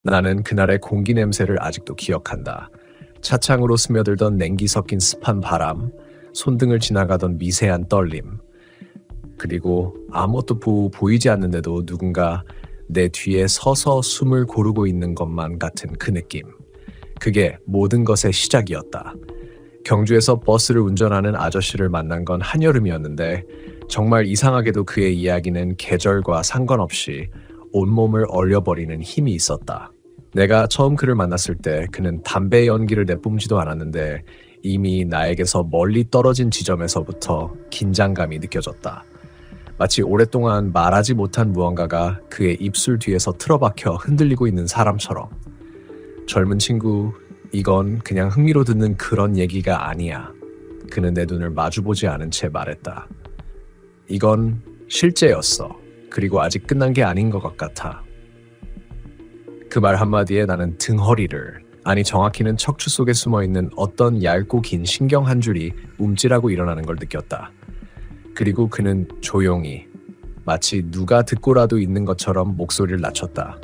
나는 그날의 공기 냄새를 아직도 기억한다. 차창으로 스며들던 냉기 섞인 습한 바람, 손등을 지나가던 미세한 떨림, 그리고 아무것도 보이지 않는데도 누군가 내 뒤에 서서 숨을 고르고 있는 것만 같은 그 느낌. 그게 모든 것의 시작이었다. 경주에서 버스를 운전하는 아저씨를 만난 건 한여름이었는데 정말 이상하게도 그의 이야기는 계절과 상관없이 온몸을 얼려버리는 힘이 있었다. 내가 처음 그를 만났을 때 그는 담배 연기를 내뿜지도 않았는데 이미 나에게서 멀리 떨어진 지점에서부터 긴장감이 느껴졌다. 마치 오랫동안 말하지 못한 무언가가 그의 입술 뒤에서 틀어박혀 흔들리고 있는 사람처럼. 젊은 친구, 이건 그냥 흥미로 듣는 그런 얘기가 아니야. 그는 내 눈을 마주보지 않은 채 말했다. 이건 실제였어. 그리고 아직 끝난 게 아닌 것 같아. 그 말 한마디에 나는 등허리를, 아니 정확히는 척추 속에 숨어있는 어떤 얇고 긴 신경 한 줄이 움찔하고 일어나는 걸 느꼈다. 그리고 그는 조용히, 마치 누가 듣고라도 있는 것처럼 목소리를 낮췄다.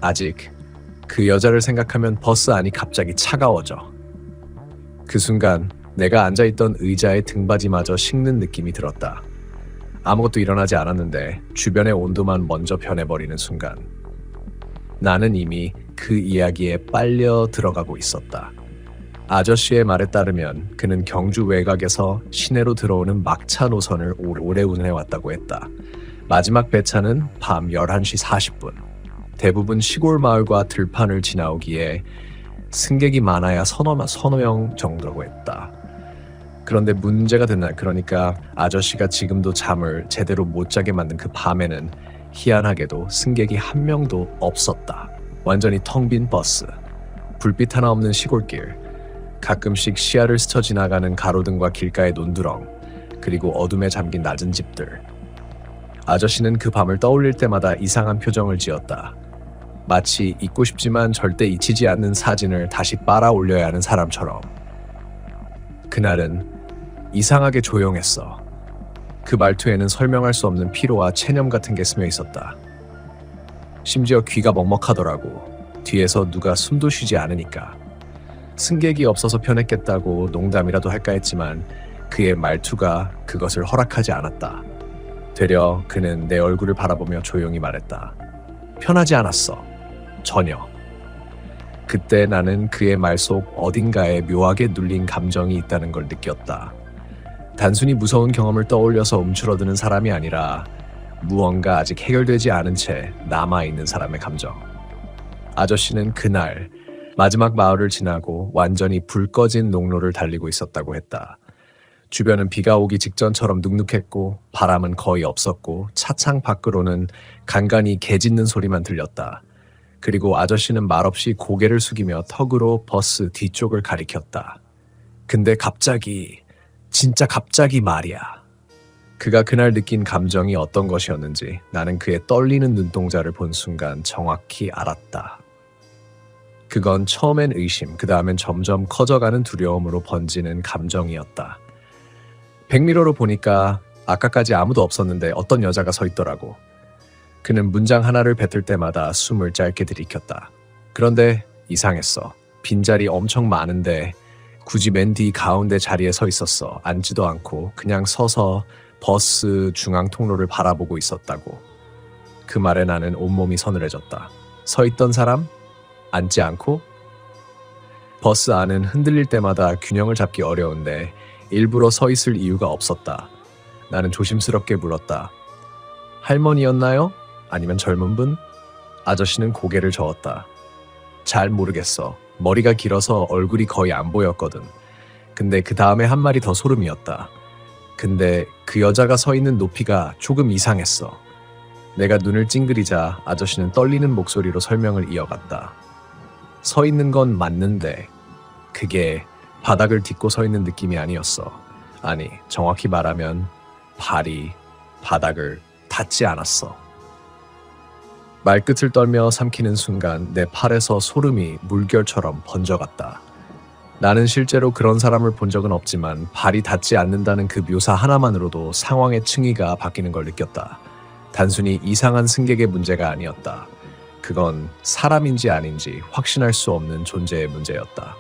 아직 그 여자를 생각하면 버스 안이 갑자기 차가워져. 그 순간 내가 앉아있던 의자의 등받이마저 식는 느낌이 들었다. 아무것도 일어나지 않았는데 주변의 온도만 먼저 변해버리는 순간 나는 이미 그 이야기에 빨려 들어가고 있었다. 아저씨의 말에 따르면 그는 경주 외곽에서 시내로 들어오는 막차 노선을 오래 운행해왔다고 했다. 마지막 배차는 밤 11시 40분. 대부분 시골 마을과 들판을 지나오기에 승객이 많아야 서너 명 정도라고 했다. 그런데 문제가 된 날, 그러니까 아저씨가 지금도 잠을 제대로 못 자게 만든 그 밤에는 희한하게도 승객이 한 명도 없었다. 완전히 텅 빈 버스, 불빛 하나 없는 시골길, 가끔씩 시야를 스쳐 지나가는 가로등과 길가의 논두렁, 그리고 어둠에 잠긴 낮은 집들. 아저씨는 그 밤을 떠올릴 때마다 이상한 표정을 지었다. 마치 잊고 싶지만 절대 잊히지 않는 사진을 다시 빨아 올려야 하는 사람처럼. 그날은 이상하게 조용했어. 그 말투에는 설명할 수 없는 피로와 체념 같은 게 스며 있었다. 심지어 귀가 먹먹하더라고. 뒤에서 누가 숨도 쉬지 않으니까. 승객이 없어서 편했겠다고 농담이라도 할까 했지만 그의 말투가 그것을 허락하지 않았다. 되려 그는 내 얼굴을 바라보며 조용히 말했다. 편하지 않았어. 전혀. 그때 나는 그의 말 속 어딘가에 묘하게 눌린 감정이 있다는 걸 느꼈다. 단순히 무서운 경험을 떠올려서 움츠러드는 사람이 아니라 무언가 아직 해결되지 않은 채 남아있는 사람의 감정. 아저씨는 그날 마지막 마을을 지나고 완전히 불 꺼진 농로를 달리고 있었다고 했다. 주변은 비가 오기 직전처럼 눅눅했고 바람은 거의 없었고 차창 밖으로는 간간히 개 짖는 소리만 들렸다. 그리고 아저씨는 말없이 고개를 숙이며 턱으로 버스 뒤쪽을 가리켰다. 근데 갑자기, 진짜 갑자기 말이야. 그가 그날 느낀 감정이 어떤 것이었는지 나는 그의 떨리는 눈동자를 본 순간 정확히 알았다. 그건 처음엔 의심, 그 다음엔 점점 커져가는 두려움으로 번지는 감정이었다. 백미러로 보니까 아까까지 아무도 없었는데 어떤 여자가 서 있더라고. 그는 문장 하나를 뱉을 때마다 숨을 짧게 들이켰다. 그런데 이상했어. 빈자리 엄청 많은데 굳이 맨 뒤 가운데 자리에 서 있었어. 앉지도 않고 그냥 서서 버스 중앙 통로를 바라보고 있었다고. 그 말에 나는 온몸이 서늘해졌다. 서 있던 사람? 앉지 않고? 버스 안은 흔들릴 때마다 균형을 잡기 어려운데 일부러 서 있을 이유가 없었다. 나는 조심스럽게 물었다. 할머니였나요? 아니면 젊은 분? 아저씨는 고개를 저었다. 잘 모르겠어. 머리가 길어서 얼굴이 거의 안 보였거든. 근데 그 다음에 한 말이 더 소름이었다. 근데 그 여자가 서 있는 높이가 조금 이상했어. 내가 눈을 찡그리자 아저씨는 떨리는 목소리로 설명을 이어갔다. 서 있는 건 맞는데 그게 바닥을 딛고 서 있는 느낌이 아니었어. 아니, 정확히 말하면 발이 바닥을 닿지 않았어. 말끝을 떨며 삼키는 순간 내 팔에서 소름이 물결처럼 번져갔다. 나는 실제로 그런 사람을 본 적은 없지만 발이 닿지 않는다는 그 묘사 하나만으로도 상황의 층위가 바뀌는 걸 느꼈다. 단순히 이상한 승객의 문제가 아니었다. 그건 사람인지 아닌지 확신할 수 없는 존재의 문제였다.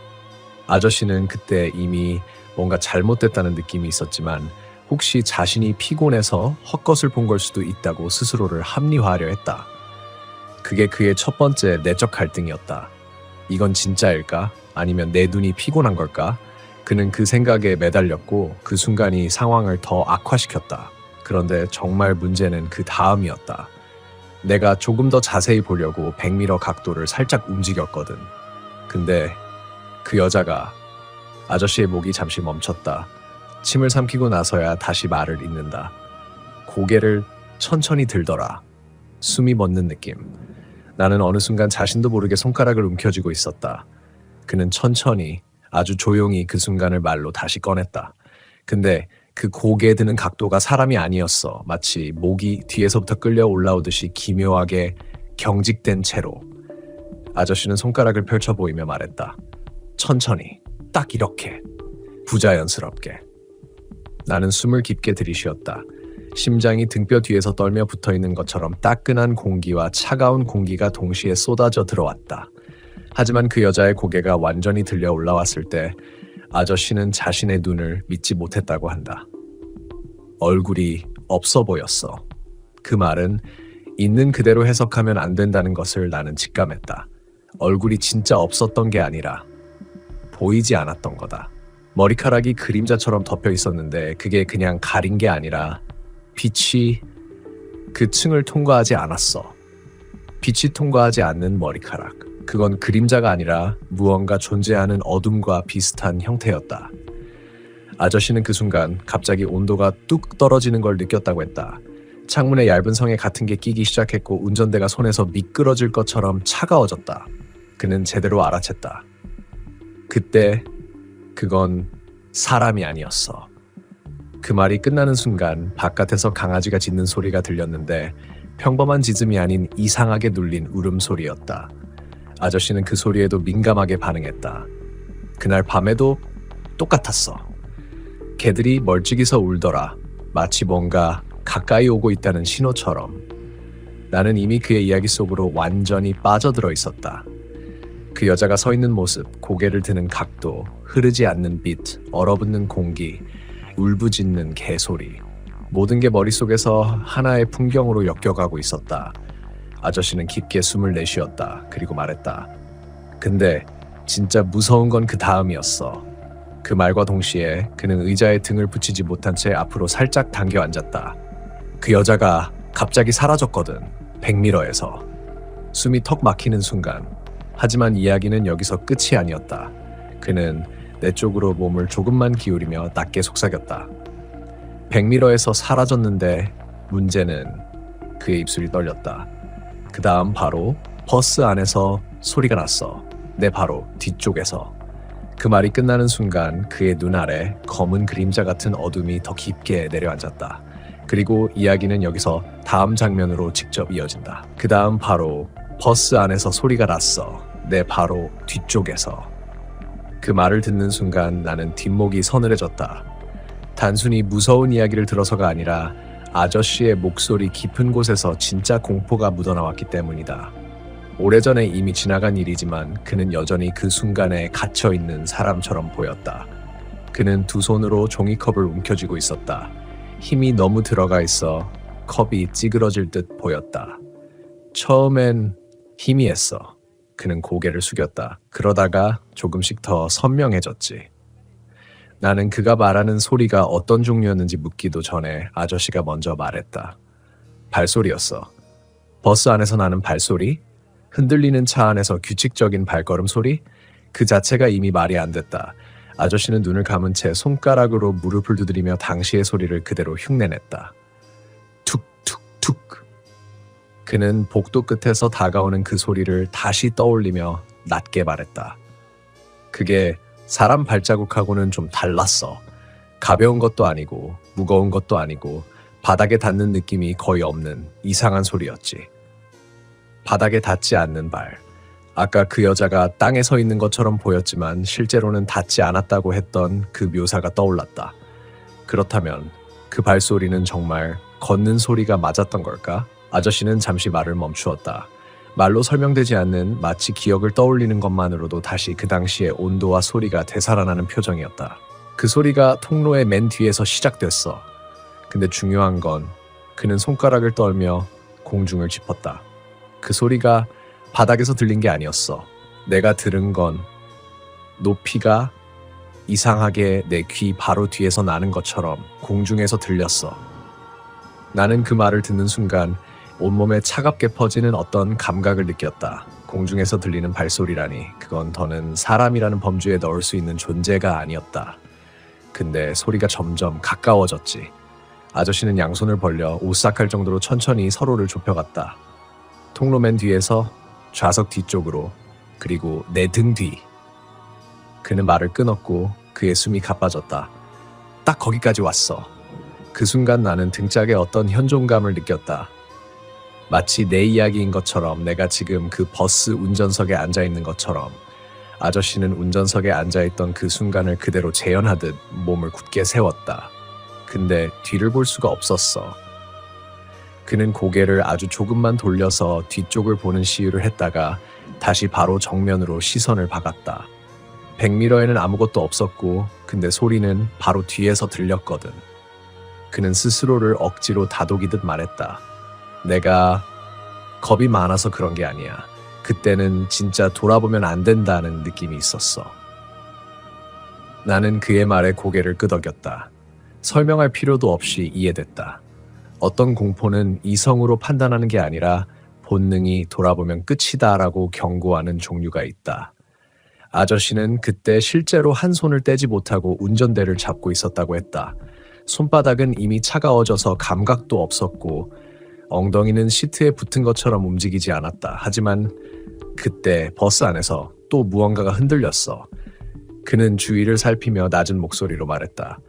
아저씨는 그때 이미 뭔가 잘못됐다는 느낌이 있었지만 혹시 자신이 피곤해서 헛것을 본 걸 수도 있다고 스스로를 합리화하려 했다. 그게 그의 첫 번째 내적 갈등이었다. 이건 진짜일까? 아니면 내 눈이 피곤한 걸까? 그는 그 생각에 매달렸고 그 순간이 상황을 더 악화시켰다. 그런데 정말 문제는 그 다음이었다. 내가 조금 더 자세히 보려고 100m 각도를 살짝 움직였거든. 근데 그 여자가 아저씨의 목이 잠시 멈췄다. 침을 삼키고 나서야 다시 말을 잇는다. 고개를 천천히 들더라. 숨이 멎는 느낌. 나는 어느 순간 자신도 모르게 손가락을 움켜쥐고 있었다. 그는 천천히 아주 조용히 그 순간을 말로 다시 꺼냈다. 근데 그 고개 드는 각도가 사람이 아니었어. 마치 목이 뒤에서부터 끌려 올라오듯이 기묘하게 경직된 채로. 아저씨는 손가락을 펼쳐 보이며 말했다. 천천히, 딱 이렇게, 부자연스럽게. 나는 숨을 깊게 들이쉬었다. 심장이 등뼈 뒤에서 떨며 붙어있는 것처럼 따끈한 공기와 차가운 공기가 동시에 쏟아져 들어왔다. 하지만 그 여자의 고개가 완전히 들려 올라왔을 때 아저씨는 자신의 눈을 믿지 못했다고 한다. 얼굴이 없어 보였어. 그 말은 있는 그대로 해석하면 안 된다는 것을 나는 직감했다. 얼굴이 진짜 없었던 게 아니라 보이지 않았던 거다. 머리카락이 그림자처럼 덮여 있었는데 그게 그냥 가린 게 아니라 빛이 그 층을 통과하지 않았어. 빛이 통과하지 않는 머리카락. 그건 그림자가 아니라 무언가 존재하는 어둠과 비슷한 형태였다. 아저씨는 그 순간 갑자기 온도가 뚝 떨어지는 걸 느꼈다고 했다. 창문에 얇은 성에 같은 게 끼기 시작했고 운전대가 손에서 미끄러질 것처럼 차가워졌다. 그는 제대로 알아챘다. 그때 그건 사람이 아니었어. 그 말이 끝나는 순간 바깥에서 강아지가 짖는 소리가 들렸는데 평범한 짖음이 아닌 이상하게 눌린 울음소리였다. 아저씨는 그 소리에도 민감하게 반응했다. 그날 밤에도 똑같았어. 개들이 멀찍이서 울더라. 마치 뭔가 가까이 오고 있다는 신호처럼. 나는 이미 그의 이야기 속으로 완전히 빠져들어 있었다. 그 여자가 서 있는 모습, 고개를 드는 각도, 흐르지 않는 빛, 얼어붙는 공기, 울부짖는 개소리. 모든 게 머릿속에서 하나의 풍경으로 엮여가고 있었다. 아저씨는 깊게 숨을 내쉬었다. 그리고 말했다. 근데 진짜 무서운 건 그 다음이었어. 그 말과 동시에 그는 의자에 등을 붙이지 못한 채 앞으로 살짝 당겨 앉았다. 그 여자가 갑자기 사라졌거든. 100m에서. 숨이 턱 막히는 순간. 하지만 이야기는 여기서 끝이 아니었다. 그는 내 쪽으로 몸을 조금만 기울이며 낮게 속삭였다. 100m에서 사라졌는데 문제는 그의 입술이 떨렸다. 그 다음 바로 버스 안에서 소리가 났어. 내 바로 뒤쪽에서. 그 말이 끝나는 순간 그의 눈 아래 검은 그림자 같은 어둠이 더 깊게 내려앉았다. 그리고 이야기는 여기서 다음 장면으로 직접 이어진다. 그 다음 바로 버스 안에서 소리가 났어. 내 바로 뒤쪽에서. 그 말을 듣는 순간 나는 뒷목이 서늘해졌다. 단순히 무서운 이야기를 들어서가 아니라 아저씨의 목소리 깊은 곳에서 진짜 공포가 묻어나왔기 때문이다. 오래전에 이미 지나간 일이지만 그는 여전히 그 순간에 갇혀있는 사람처럼 보였다. 그는 두 손으로 종이컵을 움켜쥐고 있었다. 힘이 너무 들어가 있어 컵이 찌그러질 듯 보였다. 처음엔 희미했어. 그는 고개를 숙였다. 그러다가 조금씩 더 선명해졌지. 나는 그가 말하는 소리가 어떤 종류였는지 묻기도 전에 아저씨가 먼저 말했다. 발소리였어. 버스 안에서 나는 발소리? 흔들리는 차 안에서 규칙적인 발걸음 소리? 그 자체가 이미 말이 안 됐다. 아저씨는 눈을 감은 채 손가락으로 무릎을 두드리며 당시의 소리를 그대로 흉내냈다. 툭툭툭. 그는 복도 끝에서 다가오는 그 소리를 다시 떠올리며 낮게 말했다. 그게 사람 발자국하고는 좀 달랐어. 가벼운 것도 아니고 무거운 것도 아니고 바닥에 닿는 느낌이 거의 없는 이상한 소리였지. 바닥에 닿지 않는 발. 아까 그 여자가 땅에 서 있는 것처럼 보였지만 실제로는 닿지 않았다고 했던 그 묘사가 떠올랐다. 그렇다면 그 발소리는 정말 걷는 소리가 맞았던 걸까? 아저씨는 잠시 말을 멈추었다. 말로 설명되지 않는 마치 기억을 떠올리는 것만으로도 다시 그 당시의 온도와 소리가 되살아나는 표정이었다. 그 소리가 통로의 맨 뒤에서 시작됐어. 근데 중요한 건 그는 손가락을 떨며 공중을 짚었다. 그 소리가 바닥에서 들린 게 아니었어. 내가 들은 건 높이가 이상하게 내 귀 바로 뒤에서 나는 것처럼 공중에서 들렸어. 나는 그 말을 듣는 순간 온몸에 차갑게 퍼지는 어떤 감각을 느꼈다. 공중에서 들리는 발소리라니 그건 더는 사람이라는 범주에 넣을 수 있는 존재가 아니었다. 근데 소리가 점점 가까워졌지. 아저씨는 양손을 벌려 오싹할 정도로 천천히 서로를 좁혀갔다. 통로맨 뒤에서 좌석 뒤쪽으로, 그리고 내 등 뒤. 그는 말을 끊었고 그의 숨이 가빠졌다. 딱 거기까지 왔어. 그 순간 나는 등짝에 어떤 현존감을 느꼈다. 마치 내 이야기인 것처럼, 내가 지금 그 버스 운전석에 앉아있는 것처럼. 아저씨는 운전석에 앉아있던 그 순간을 그대로 재현하듯 몸을 굳게 세웠다. 근데 뒤를 볼 수가 없었어. 그는 고개를 아주 조금만 돌려서 뒤쪽을 보는 시유를 했다가 다시 바로 정면으로 시선을 박았다. 100m에는 아무것도 없었고, 근데 소리는 바로 뒤에서 들렸거든. 그는 스스로를 억지로 다독이듯 말했다. 내가 겁이 많아서 그런 게 아니야. 그때는 진짜 돌아보면 안 된다는 느낌이 있었어. 나는 그의 말에 고개를 끄덕였다. 설명할 필요도 없이 이해됐다. 어떤 공포는 이성으로 판단하는 게 아니라 본능이 돌아보면 끝이다라고 경고하는 종류가 있다. 아저씨는 그때 실제로 한 손을 떼지 못하고 운전대를 잡고 있었다고 했다. 손바닥은 이미 차가워져서 감각도 없었고 엉덩이는 시트에 붙은 것처럼 움직이지 않았다. 하지만 그때 버스 안에서 또 무언가가 흔들렸어. 그는 주위를 살피며 낮은 목소리로 말했다.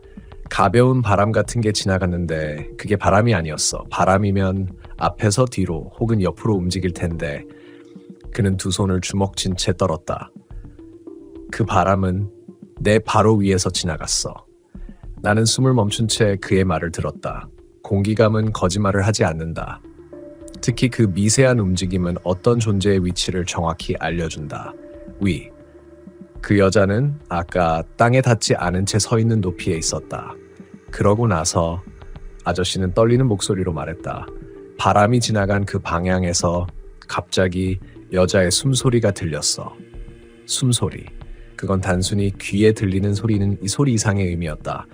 가벼운 바람 같은 게 지나갔는데 그게 바람이 아니었어. 바람이면 앞에서 뒤로 혹은 옆으로 움직일 텐데. 그는 두 손을 주먹쥔 채 떨었다. 그 바람은 내 바로 위에서 지나갔어. 나는 숨을 멈춘 채 그의 말을 들었다. 공기감은 거짓말을 하지 않는다. 특히 그 미세한 움직임은 어떤 존재의 위치를 정확히 알려준다. 위. 그 여자는 아까 땅에 닿지 않은 채 서 있는 높이에 있었다. 그러고 나서 아저씨는 떨리는 목소리로 말했다. 바람이 지나간 그 방향에서 갑자기 여자의 숨소리가 들렸어. 숨소리. 그건 단순히 귀에 들리는 소리는 이 소리 이상의 의미였다.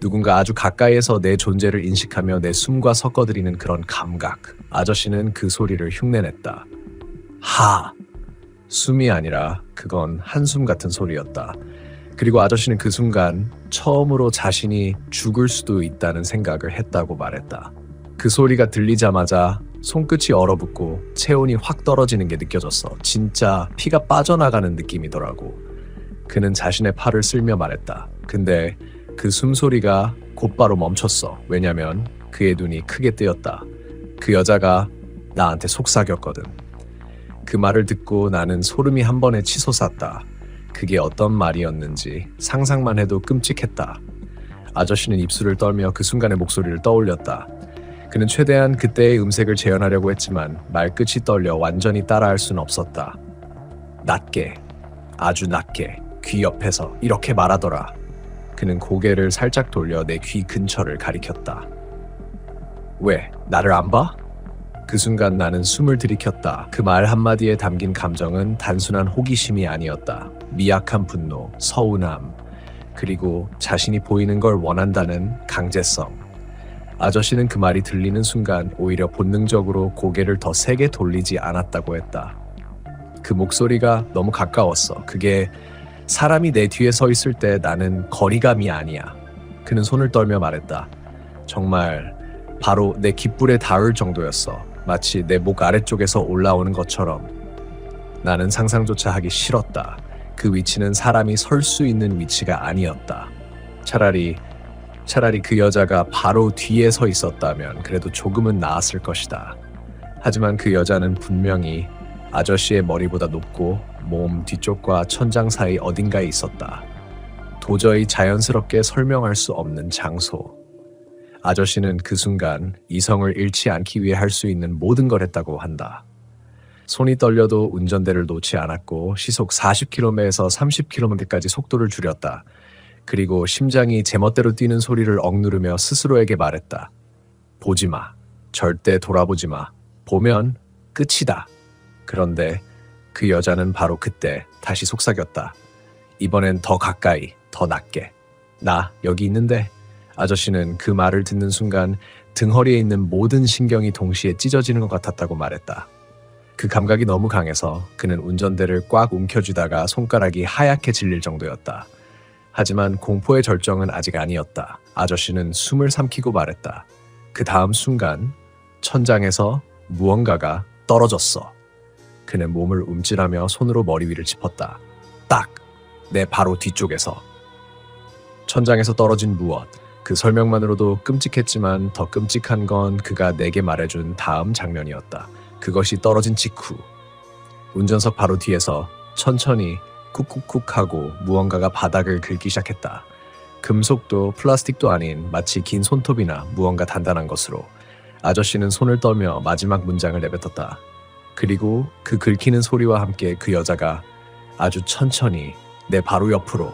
누군가 아주 가까이에서 내 존재를 인식하며 내 숨과 섞어들이는 그런 감각. 아저씨는 그 소리를 흉내냈다. 하! 숨이 아니라 그건 한숨 같은 소리였다. 그리고 아저씨는 그 순간 처음으로 자신이 죽을 수도 있다는 생각을 했다고 말했다. 그 소리가 들리자마자 손끝이 얼어붙고 체온이 확 떨어지는 게 느껴졌어. 진짜 피가 빠져나가는 느낌이더라고. 그는 자신의 팔을 쓸며 말했다. 근데 그 숨소리가 곧바로 멈췄어. 왜냐면 그의 눈이 크게 뜨였다. 그 여자가 나한테 속삭였거든. 그 말을 듣고 나는 소름이 한 번에 치솟았다. 그게 어떤 말이었는지 상상만 해도 끔찍했다. 아저씨는 입술을 떨며 그 순간의 목소리를 떠올렸다. 그는 최대한 그때의 음색을 재현하려고 했지만 말끝이 떨려 완전히 따라할 수는 없었다. 낮게, 아주 낮게 귀 옆에서 이렇게 말하더라. 그는 고개를 살짝 돌려 내 귀 근처를 가리켰다. 왜? 나를 안 봐? 그 순간 나는 숨을 들이켰다. 그 말 한마디에 담긴 감정은 단순한 호기심이 아니었다. 미약한 분노, 서운함, 그리고 자신이 보이는 걸 원한다는 강제성. 아저씨는 그 말이 들리는 순간 오히려 본능적으로 고개를 더 세게 돌리지 않았다고 했다. 그 목소리가 너무 가까웠어. 그게 사람이 내 뒤에 서 있을 때 나는 거리감이 아니야. 그는 손을 떨며 말했다. 정말 바로 내 귓불에 닿을 정도였어. 마치 내 목 아래쪽에서 올라오는 것처럼. 나는 상상조차 하기 싫었다. 그 위치는 사람이 설 수 있는 위치가 아니었다. 차라리 그 여자가 바로 뒤에 서 있었다면 그래도 조금은 나았을 것이다. 하지만 그 여자는 분명히 아저씨의 머리보다 높고 몸 뒤쪽과 천장 사이 어딘가에 있었다. 도저히 자연스럽게 설명할 수 없는 장소. 아저씨는 그 순간 이성을 잃지 않기 위해 할 수 있는 모든 걸 했다고 한다. 손이 떨려도 운전대를 놓지 않았고 시속 40km에서 30km까지 속도를 줄였다. 그리고 심장이 제멋대로 뛰는 소리를 억누르며 스스로에게 말했다. 보지 마. 절대 돌아보지 마. 보면 끝이다. 그런데 그 여자는 바로 그때 다시 속삭였다. 이번엔 더 가까이, 더 낮게. 나 여기 있는데. 아저씨는 그 말을 듣는 순간 등허리에 있는 모든 신경이 동시에 찢어지는 것 같았다고 말했다. 그 감각이 너무 강해서 그는 운전대를 꽉 움켜쥐다가 손가락이 하얗게 질릴 정도였다. 하지만 공포의 절정은 아직 아니었다. 아저씨는 숨을 삼키고 말했다. 그 다음 순간 천장에서 무언가가 떨어졌어. 그는 몸을 움찔하며 손으로 머리 위를 짚었다. 딱! 내 바로 뒤쪽에서. 천장에서 떨어진 무엇. 그 설명만으로도 끔찍했지만 더 끔찍한 건 그가 내게 말해준 다음 장면이었다. 그것이 떨어진 직후 운전석 바로 뒤에서 천천히 쿡쿡쿡 하고 무언가가 바닥을 긁기 시작했다. 금속도 플라스틱도 아닌 마치 긴 손톱이나 무언가 단단한 것으로. 아저씨는 손을 떨며 마지막 문장을 내뱉었다. 그리고 그 긁히는 소리와 함께 그 여자가 아주 천천히 내 바로 옆으로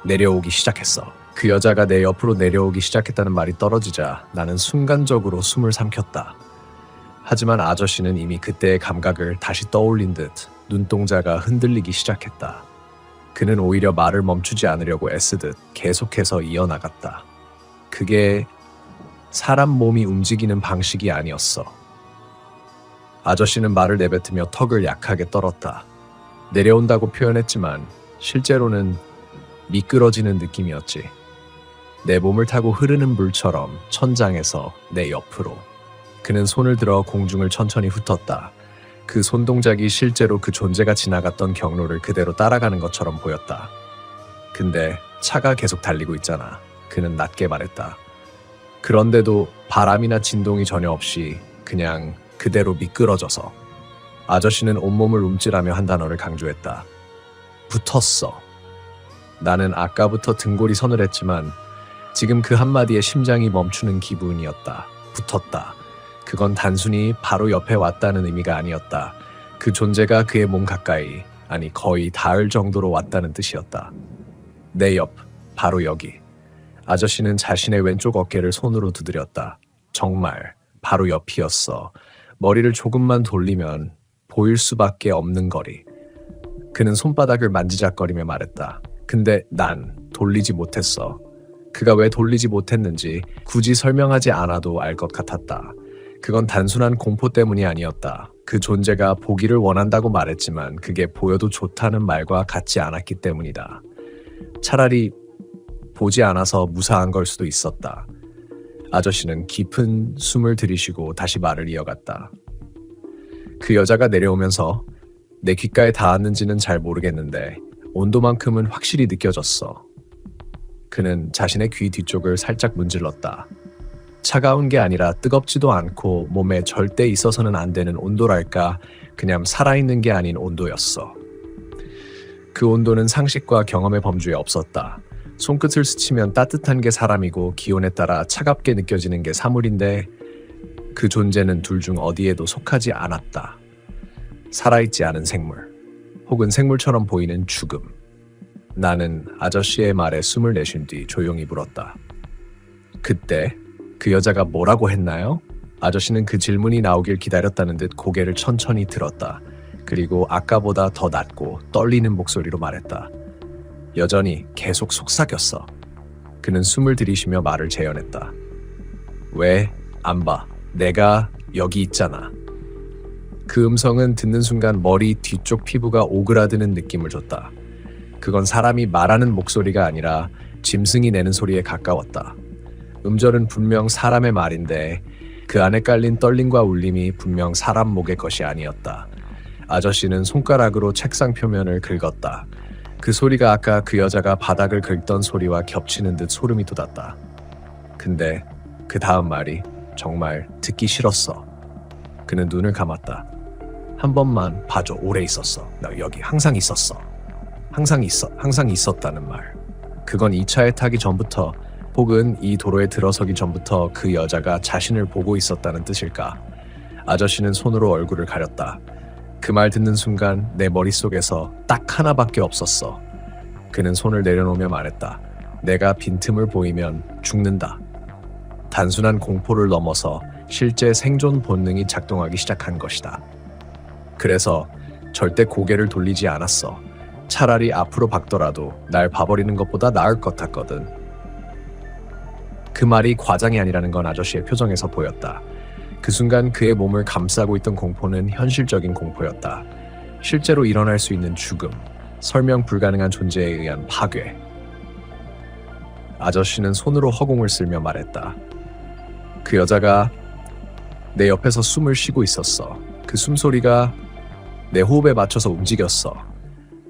내려오기 시작했어. 그 여자가 내 옆으로 내려오기 시작했다는 말이 떨어지자 나는 순간적으로 숨을 삼켰다. 하지만 아저씨는 이미 그때의 감각을 다시 떠올린 듯 눈동자가 흔들리기 시작했다. 그는 오히려 말을 멈추지 않으려고 애쓰듯 계속해서 이어나갔다. 그게 사람 몸이 움직이는 방식이 아니었어. 아저씨는 말을 내뱉으며 턱을 약하게 떨었다. 내려온다고 표현했지만 실제로는 미끄러지는 느낌이었지. 내 몸을 타고 흐르는 물처럼 천장에서 내 옆으로. 그는 손을 들어 공중을 천천히 훑었다. 그 손동작이 실제로 그 존재가 지나갔던 경로를 그대로 따라가는 것처럼 보였다. 근데 차가 계속 달리고 있잖아. 그는 낮게 말했다. 그런데도 바람이나 진동이 전혀 없이 그냥 그대로 미끄러져서. 아저씨는 온몸을 움찔하며 한 단어를 강조했다. 붙었어. 나는 아까부터 등골이 서늘했지만 지금 그 한마디에 심장이 멈추는 기분이었다. 붙었다. 그건 단순히 바로 옆에 왔다는 의미가 아니었다. 그 존재가 그의 몸 가까이, 아니 거의 닿을 정도로 왔다는 뜻이었다. 내 옆, 바로 여기. 아저씨는 자신의 왼쪽 어깨를 손으로 두드렸다. 정말 바로 옆이었어. 머리를 조금만 돌리면 보일 수밖에 없는 거리. 그는 손바닥을 만지작거리며 말했다. 근데 난 돌리지 못했어. 그가 왜 돌리지 못했는지 굳이 설명하지 않아도 알 것 같았다. 그건 단순한 공포 때문이 아니었다. 그 존재가 보기를 원한다고 말했지만 그게 보여도 좋다는 말과 같지 않았기 때문이다. 차라리 보지 않아서 무사한 걸 수도 있었다. 아저씨는 깊은 숨을 들이쉬고 다시 말을 이어갔다. 그 여자가 내려오면서 내 귓가에 닿았는지는 잘 모르겠는데 온도만큼은 확실히 느껴졌어. 그는 자신의 귀 뒤쪽을 살짝 문질렀다. 차가운 게 아니라 뜨겁지도 않고 몸에 절대 있어서는 안 되는 온도랄까, 그냥 살아있는 게 아닌 온도였어. 그 온도는 상식과 경험의 범주에 없었다. 손끝을 스치면 따뜻한 게 사람이고 기온에 따라 차갑게 느껴지는 게 사물인데 그 존재는 둘 중 어디에도 속하지 않았다. 살아있지 않은 생물, 혹은 생물처럼 보이는 죽음. 나는 아저씨의 말에 숨을 내쉰 뒤 조용히 물었다. 그때 그 여자가 뭐라고 했나요? 아저씨는 그 질문이 나오길 기다렸다는 듯 고개를 천천히 들었다. 그리고 아까보다 더 낮고 떨리는 목소리로 말했다. 여전히 계속 속삭였어. 그는 숨을 들이쉬며 말을 재현했다. 왜 안 봐? 내가 여기 있잖아. 그 음성은 듣는 순간 머리 뒤쪽 피부가 오그라드는 느낌을 줬다. 그건 사람이 말하는 목소리가 아니라 짐승이 내는 소리에 가까웠다. 음절은 분명 사람의 말인데 그 안에 깔린 떨림과 울림이 분명 사람 목의 것이 아니었다. 아저씨는 손가락으로 책상 표면을 긁었다. 그 소리가 아까 그 여자가 바닥을 긁던 소리와 겹치는 듯 소름이 돋았다. 근데 그 다음 말이 정말 듣기 싫었어. 그는 눈을 감았다. 한 번만 봐줘. 오래 있었어. 나 여기 항상 있었어. 항상 있었다는 말. 그건 이 차에 타기 전부터 혹은 이 도로에 들어서기 전부터 그 여자가 자신을 보고 있었다는 뜻일까? 아저씨는 손으로 얼굴을 가렸다. 그 말 듣는 순간 내 머릿속에서 딱 하나밖에 없었어. 그는 손을 내려놓으며 말했다. 내가 빈틈을 보이면 죽는다. 단순한 공포를 넘어서 실제 생존 본능이 작동하기 시작한 것이다. 그래서 절대 고개를 돌리지 않았어. 차라리 앞으로 박더라도 날 봐버리는 것보다 나을 것 같거든. 그 말이 과장이 아니라는 건 아저씨의 표정에서 보였다. 그 순간 그의 몸을 감싸고 있던 공포는 현실적인 공포였다. 실제로 일어날 수 있는 죽음, 설명 불가능한 존재에 의한 파괴. 아저씨는 손으로 허공을 쓸며 말했다. 그 여자가 내 옆에서 숨을 쉬고 있었어. 그 숨소리가 내 호흡에 맞춰서 움직였어.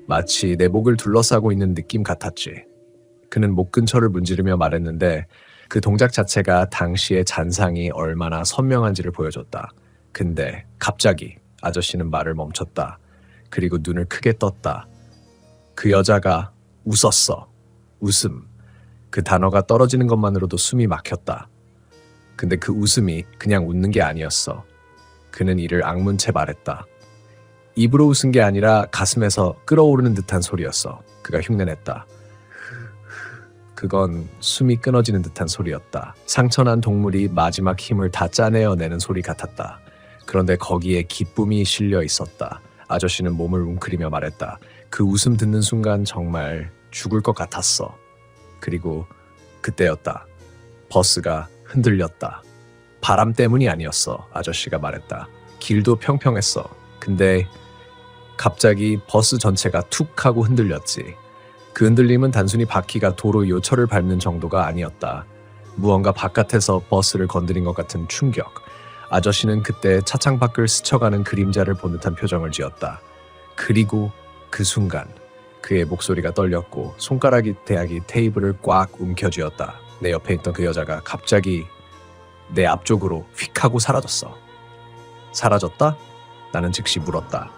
마치 내 목을 둘러싸고 있는 느낌 같았지. 그는 목 근처를 문지르며 말했는데 그 동작 자체가 당시의 잔상이 얼마나 선명한지를 보여줬다. 근데 갑자기 아저씨는 말을 멈췄다. 그리고 눈을 크게 떴다. 그 여자가 웃었어. 웃음. 그 단어가 떨어지는 것만으로도 숨이 막혔다. 근데 그 웃음이 그냥 웃는 게 아니었어. 그는 이를 악문 채 말했다. 입으로 웃은 게 아니라 가슴에서 끓어오르는 듯한 소리였어. 그가 흉내냈다. 그건 숨이 끊어지는 듯한 소리였다. 상처난 동물이 마지막 힘을 다 짜내어내는 소리 같았다. 그런데 거기에 기쁨이 실려 있었다. 아저씨는 몸을 웅크리며 말했다. 그 웃음 듣는 순간 정말 죽을 것 같았어. 그리고 그때였다. 버스가 흔들렸다. 바람 때문이 아니었어. 아저씨가 말했다. 길도 평평했어. 근데 갑자기 버스 전체가 툭 하고 흔들렸지. 그 흔들림은 단순히 바퀴가 도로 요철을 밟는 정도가 아니었다. 무언가 바깥에서 버스를 건드린 것 같은 충격. 아저씨는 그때 차창 밖을 스쳐가는 그림자를 본 듯한 표정을 지었다. 그리고 그 순간 그의 목소리가 떨렸고 손가락이 대학이 테이블을 꽉 움켜쥐었다. 내 옆에 있던 그 여자가 갑자기 내 앞쪽으로 휙 하고 사라졌어. 사라졌다? 나는 즉시 물었다.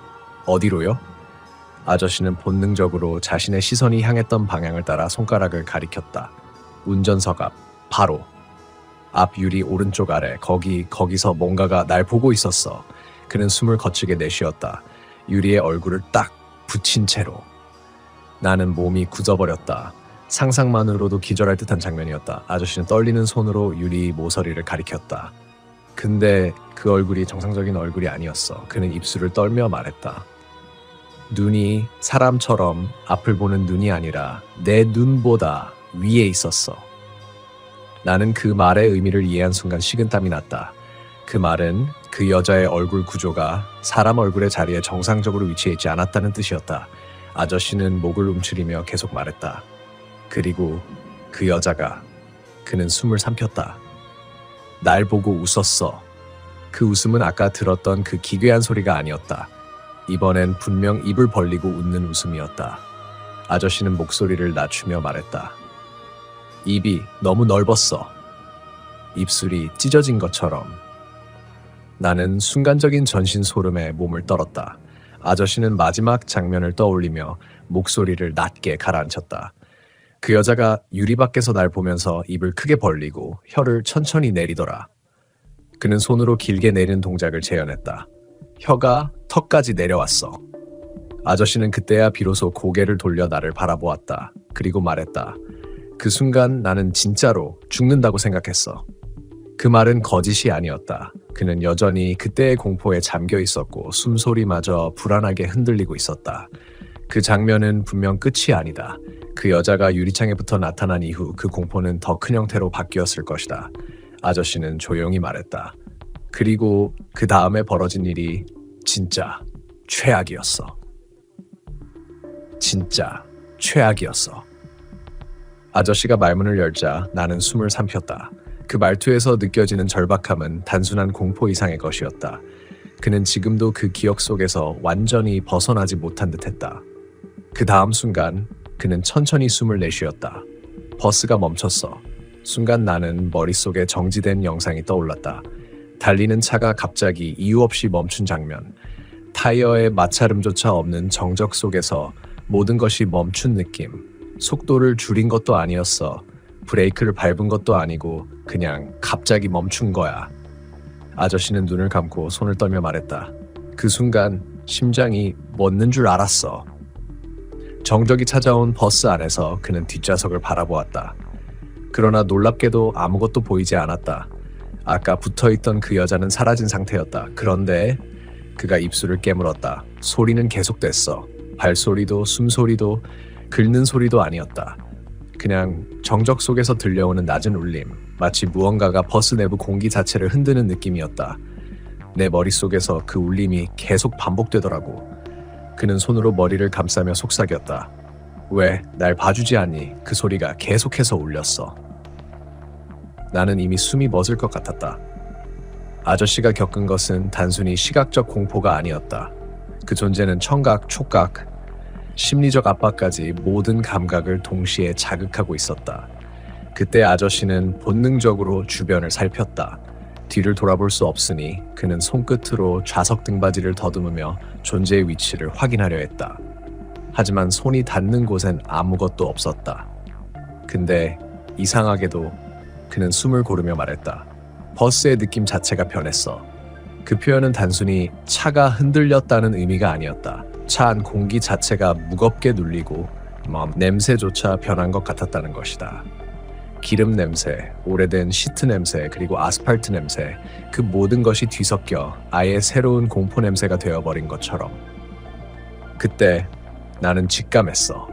어디로요? 아저씨는 본능적으로 자신의 시선이 향했던 방향을 따라 손가락을 가리켰다. 운전석 앞, 바로 앞 유리 오른쪽 아래, 거기서 뭔가가 날 보고 있었어. 그는 숨을 거칠게 내쉬었다. 유리에 얼굴을 딱 붙인 채로. 나는 몸이 굳어버렸다. 상상만으로도 기절할 듯한 장면이었다. 아저씨는 떨리는 손으로 유리 모서리를 가리켰다. 근데 그 얼굴이 정상적인 얼굴이 아니었어. 그는 입술을 떨며 말했다. 눈이 사람처럼 앞을 보는 눈이 아니라 내 눈보다 위에 있었어. 나는 그 말의 의미를 이해한 순간 식은땀이 났다. 그 말은 그 여자의 얼굴 구조가 사람 얼굴의 자리에 정상적으로 위치해 있지 않았다는 뜻이었다. 아저씨는 목을 움츠리며 계속 말했다. 그리고 그 여자가, 그는 숨을 삼켰다. 날 보고 웃었어. 그 웃음은 아까 들었던 그 기괴한 소리가 아니었다. 이번엔 분명 입을 벌리고 웃는 웃음이었다. 아저씨는 목소리를 낮추며 말했다. 입이 너무 넓었어. 입술이 찢어진 것처럼. 나는 순간적인 전신 소름에 몸을 떨었다. 아저씨는 마지막 장면을 떠올리며 목소리를 낮게 가라앉혔다. 그 여자가 유리 밖에서 날 보면서 입을 크게 벌리고 혀를 천천히 내리더라. 그는 손으로 길게 내리는 동작을 재현했다. 혀가 턱까지 내려왔어. 아저씨는 그때야 비로소 고개를 돌려 나를 바라보았다. 그리고 말했다. 그 순간 나는 진짜로 죽는다고 생각했어. 그 말은 거짓이 아니었다. 그는 여전히 그때의 공포에 잠겨 있었고 숨소리마저 불안하게 흔들리고 있었다. 그 장면은 분명 끝이 아니다. 그 여자가 유리창에부터 나타난 이후 그 공포는 더 큰 형태로 바뀌었을 것이다. 아저씨는 조용히 말했다. 그리고 그 다음에 벌어진 일이 진짜 최악이었어. 진짜 최악이었어. 아저씨가 말문을 열자 나는 숨을 삼켰다. 그 말투에서 느껴지는 절박함은 단순한 공포 이상의 것이었다. 그는 지금도 그 기억 속에서 완전히 벗어나지 못한 듯했다. 그 다음 순간 그는 천천히 숨을 내쉬었다. 버스가 멈췄어. 순간 나는 머릿속에 정지된 영상이 떠올랐다. 달리는 차가 갑자기 이유 없이 멈춘 장면. 타이어의 마찰음조차 없는 정적 속에서 모든 것이 멈춘 느낌. 속도를 줄인 것도 아니었어. 브레이크를 밟은 것도 아니고 그냥 갑자기 멈춘 거야. 아저씨는 눈을 감고 손을 떨며 말했다. 그 순간 심장이 멎는 줄 알았어. 정적이 찾아온 버스 안에서 그는 뒷좌석을 바라보았다. 그러나 놀랍게도 아무것도 보이지 않았다. 아까 붙어있던 그 여자는 사라진 상태였다. 그런데 그가 입술을 깨물었다. 소리는 계속됐어. 발소리도 숨소리도 긁는 소리도 아니었다. 그냥 정적 속에서 들려오는 낮은 울림, 마치 무언가가 버스 내부 공기 자체를 흔드는 느낌이었다. 내 머릿속에서 그 울림이 계속 반복되더라고. 그는 손으로 머리를 감싸며 속삭였다. 왜 날 봐주지 않니? 그 소리가 계속해서 울렸어. 나는 이미 숨이 멎을 것 같았다. 아저씨가 겪은 것은 단순히 시각적 공포가 아니었다. 그 존재는 청각, 촉각, 심리적 압박까지 모든 감각을 동시에 자극하고 있었다. 그때 아저씨는 본능적으로 주변을 살폈다. 뒤를 돌아볼 수 없으니 그는 손끝으로 좌석 등받이를 더듬으며 존재의 위치를 확인하려 했다. 하지만 손이 닿는 곳엔 아무것도 없었다. 근데 이상하게도 그는 숨을 고르며 말했다. 버스의 느낌 자체가 변했어. 그 표현은 단순히 차가 흔들렸다는 의미가 아니었다. 차 안 공기 자체가 무겁게 눌리고 냄새조차 변한 것 같았다는 것이다. 기름 냄새, 오래된 시트 냄새, 그리고 아스팔트 냄새, 그 모든 것이 뒤섞여 아예 새로운 공포 냄새가 되어버린 것처럼. 그때 나는 직감했어.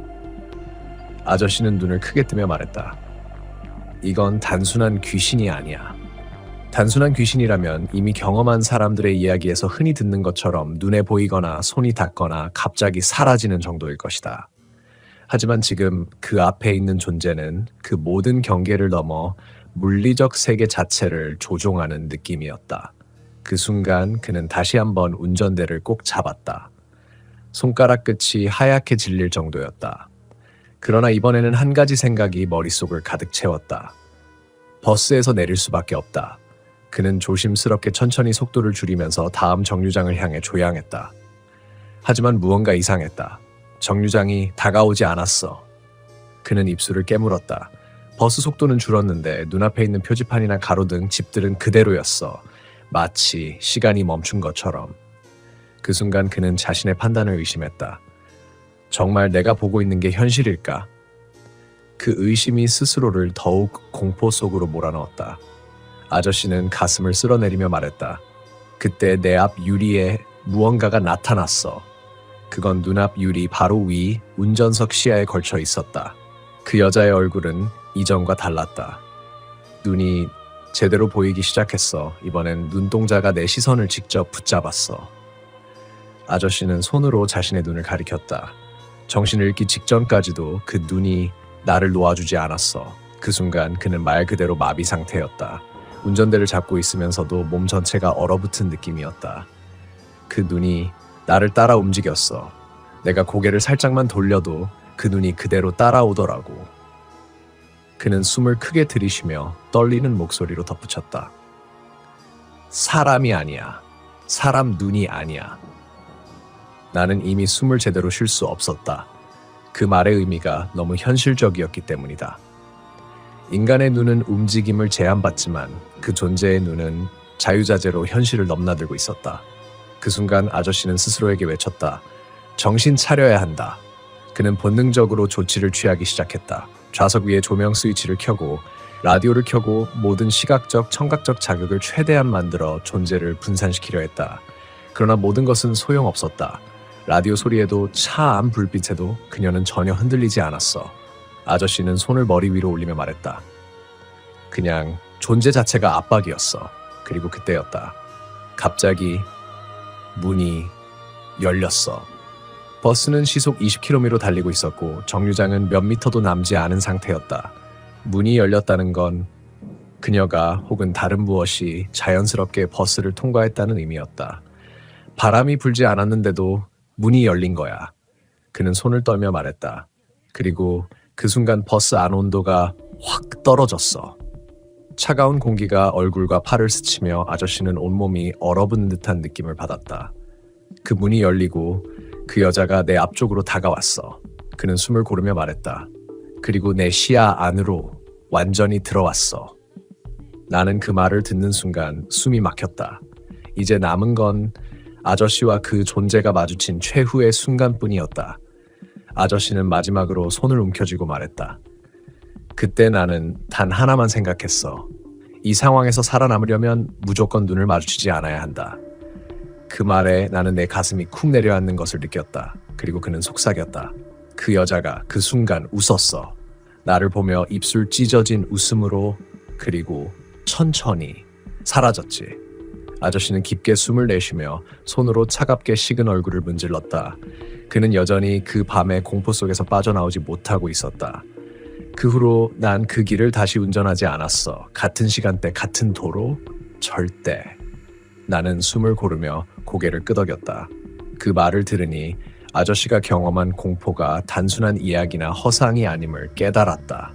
아저씨는 눈을 크게 뜨며 말했다. 이건 단순한 귀신이 아니야. 단순한 귀신이라면 이미 경험한 사람들의 이야기에서 흔히 듣는 것처럼 눈에 보이거나 손이 닿거나 갑자기 사라지는 정도일 것이다. 하지만 지금 그 앞에 있는 존재는 그 모든 경계를 넘어 물리적 세계 자체를 조종하는 느낌이었다. 그 순간 그는 다시 한번 운전대를 꼭 잡았다. 손가락 끝이 하얗게 질릴 정도였다. 그러나 이번에는 한 가지 생각이 머릿속을 가득 채웠다. 버스에서 내릴 수밖에 없다. 그는 조심스럽게 천천히 속도를 줄이면서 다음 정류장을 향해 조향했다. 하지만 무언가 이상했다. 정류장이 다가오지 않았어. 그는 입술을 깨물었다. 버스 속도는 줄었는데 눈앞에 있는 표지판이나 가로등, 집들은 그대로였어. 마치 시간이 멈춘 것처럼. 그 순간 그는 자신의 판단을 의심했다. 정말 내가 보고 있는 게 현실일까? 그 의심이 스스로를 더욱 공포 속으로 몰아넣었다. 아저씨는 가슴을 쓸어내리며 말했다. 그때 내 앞 유리에 무언가가 나타났어. 그건 눈앞 유리 바로 위 운전석 시야에 걸쳐 있었다. 그 여자의 얼굴은 이전과 달랐다. 눈이 제대로 보이기 시작했어. 이번엔 눈동자가 내 시선을 직접 붙잡았어. 아저씨는 손으로 자신의 눈을 가리켰다. 정신을 잃기 직전까지도 그 눈이 나를 놓아주지 않았어. 그 순간 그는 말 그대로 마비 상태였다. 운전대를 잡고 있으면서도 몸 전체가 얼어붙은 느낌이었다. 그 눈이 나를 따라 움직였어. 내가 고개를 살짝만 돌려도 그 눈이 그대로 따라오더라고. 그는 숨을 크게 들이쉬며 떨리는 목소리로 덧붙였다. 사람이 아니야. 사람 눈이 아니야. 나는 이미 숨을 제대로 쉴 수 없었다. 그 말의 의미가 너무 현실적이었기 때문이다. 인간의 눈은 움직임을 제한받지만 그 존재의 눈은 자유자재로 현실을 넘나들고 있었다. 그 순간 아저씨는 스스로에게 외쳤다. 정신 차려야 한다. 그는 본능적으로 조치를 취하기 시작했다. 좌석 위에 조명 스위치를 켜고 라디오를 켜고 모든 시각적, 청각적 자극을 최대한 만들어 존재를 분산시키려 했다. 그러나 모든 것은 소용없었다. 라디오 소리에도 차 안 불빛에도 그녀는 전혀 흔들리지 않았어. 아저씨는 손을 머리 위로 올리며 말했다. 그냥 존재 자체가 압박이었어. 그리고 그때였다. 갑자기 문이 열렸어. 버스는 시속 20km로 달리고 있었고 정류장은 몇 미터도 남지 않은 상태였다. 문이 열렸다는 건 그녀가 혹은 다른 무엇이 자연스럽게 버스를 통과했다는 의미였다. 바람이 불지 않았는데도 문이 열린 거야. 그는 손을 떨며 말했다. 그리고 그 순간 버스 안 온도가 확 떨어졌어. 차가운 공기가 얼굴과 팔을 스치며 아저씨는 온몸이 얼어붙는 듯한 느낌을 받았다. 그 문이 열리고 그 여자가 내 앞쪽으로 다가왔어. 그는 숨을 고르며 말했다. 그리고 내 시야 안으로 완전히 들어왔어. 나는 그 말을 듣는 순간 숨이 막혔다. 이제 남은 건 아저씨와 그 존재가 마주친 최후의 순간뿐이었다. 아저씨는 마지막으로 손을 움켜쥐고 말했다. 그때 나는 단 하나만 생각했어. 이 상황에서 살아남으려면 무조건 눈을 마주치지 않아야 한다. 그 말에 나는 내 가슴이 쿵 내려앉는 것을 느꼈다. 그리고 그는 속삭였다. 그 여자가 그 순간 웃었어. 나를 보며 입술 찢어진 웃음으로. 그리고 천천히 사라졌지. 아저씨는 깊게 숨을 내쉬며 손으로 차갑게 식은 얼굴을 문질렀다. 그는 여전히 그 밤의 공포 속에서 빠져나오지 못하고 있었다. 그 후로 난 그 길을 다시 운전하지 않았어. 같은 시간대, 같은 도로, 절대. 나는 숨을 고르며 고개를 끄덕였다. 그 말을 들으니 아저씨가 경험한 공포가 단순한 이야기나 허상이 아님을 깨달았다.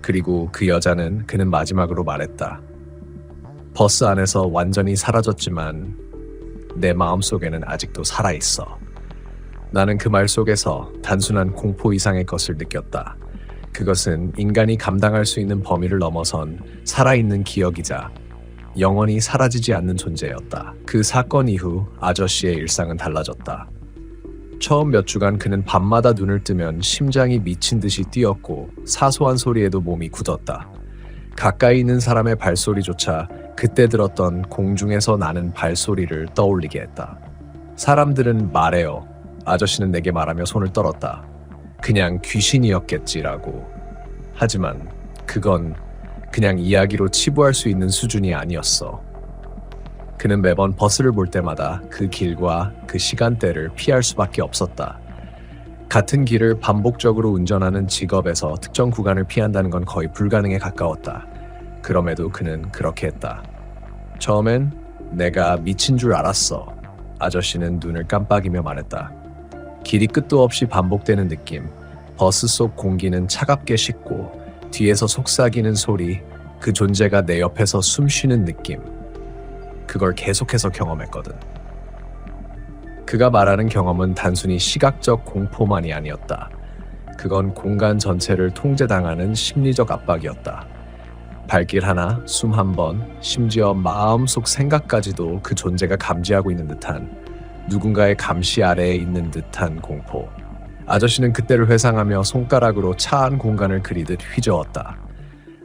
그리고 그 여자는 그는 마지막으로 말했다. 버스 안에서 완전히 사라졌지만 내 마음속에는 아직도 살아있어. 나는 그 말 속에서 단순한 공포 이상의 것을 느꼈다. 그것은 인간이 감당할 수 있는 범위를 넘어선 살아있는 기억이자 영원히 사라지지 않는 존재였다. 그 사건 이후 아저씨의 일상은 달라졌다. 처음 몇 주간 그는 밤마다 눈을 뜨면 심장이 미친 듯이 뛰었고 사소한 소리에도 몸이 굳었다. 가까이 있는 사람의 발소리조차 그때 들었던 공중에서 나는 발소리를 떠올리게 했다. 사람들은 말해요. 아저씨는 내게 말하며 손을 떨었다. 그냥 귀신이었겠지라고. 하지만 그건 그냥 이야기로 치부할 수 있는 수준이 아니었어. 그는 매번 버스를 볼 때마다 그 길과 그 시간대를 피할 수밖에 없었다. 같은 길을 반복적으로 운전하는 직업에서 특정 구간을 피한다는 건 거의 불가능에 가까웠다. 그럼에도 그는 그렇게 했다. 처음엔 내가 미친 줄 알았어. 아저씨는 눈을 깜빡이며 말했다. 길이 끝도 없이 반복되는 느낌, 버스 속 공기는 차갑게 식고 뒤에서 속삭이는 소리, 그 존재가 내 옆에서 숨 쉬는 느낌. 그걸 계속해서 경험했거든. 그가 말하는 경험은 단순히 시각적 공포만이 아니었다. 그건 공간 전체를 통제당하는 심리적 압박이었다. 발길 하나, 숨 한 번, 심지어 마음속 생각까지도 그 존재가 감지하고 있는 듯한, 누군가의 감시 아래에 있는 듯한 공포. 아저씨는 그때를 회상하며 손가락으로 차 안 공간을 그리듯 휘저었다.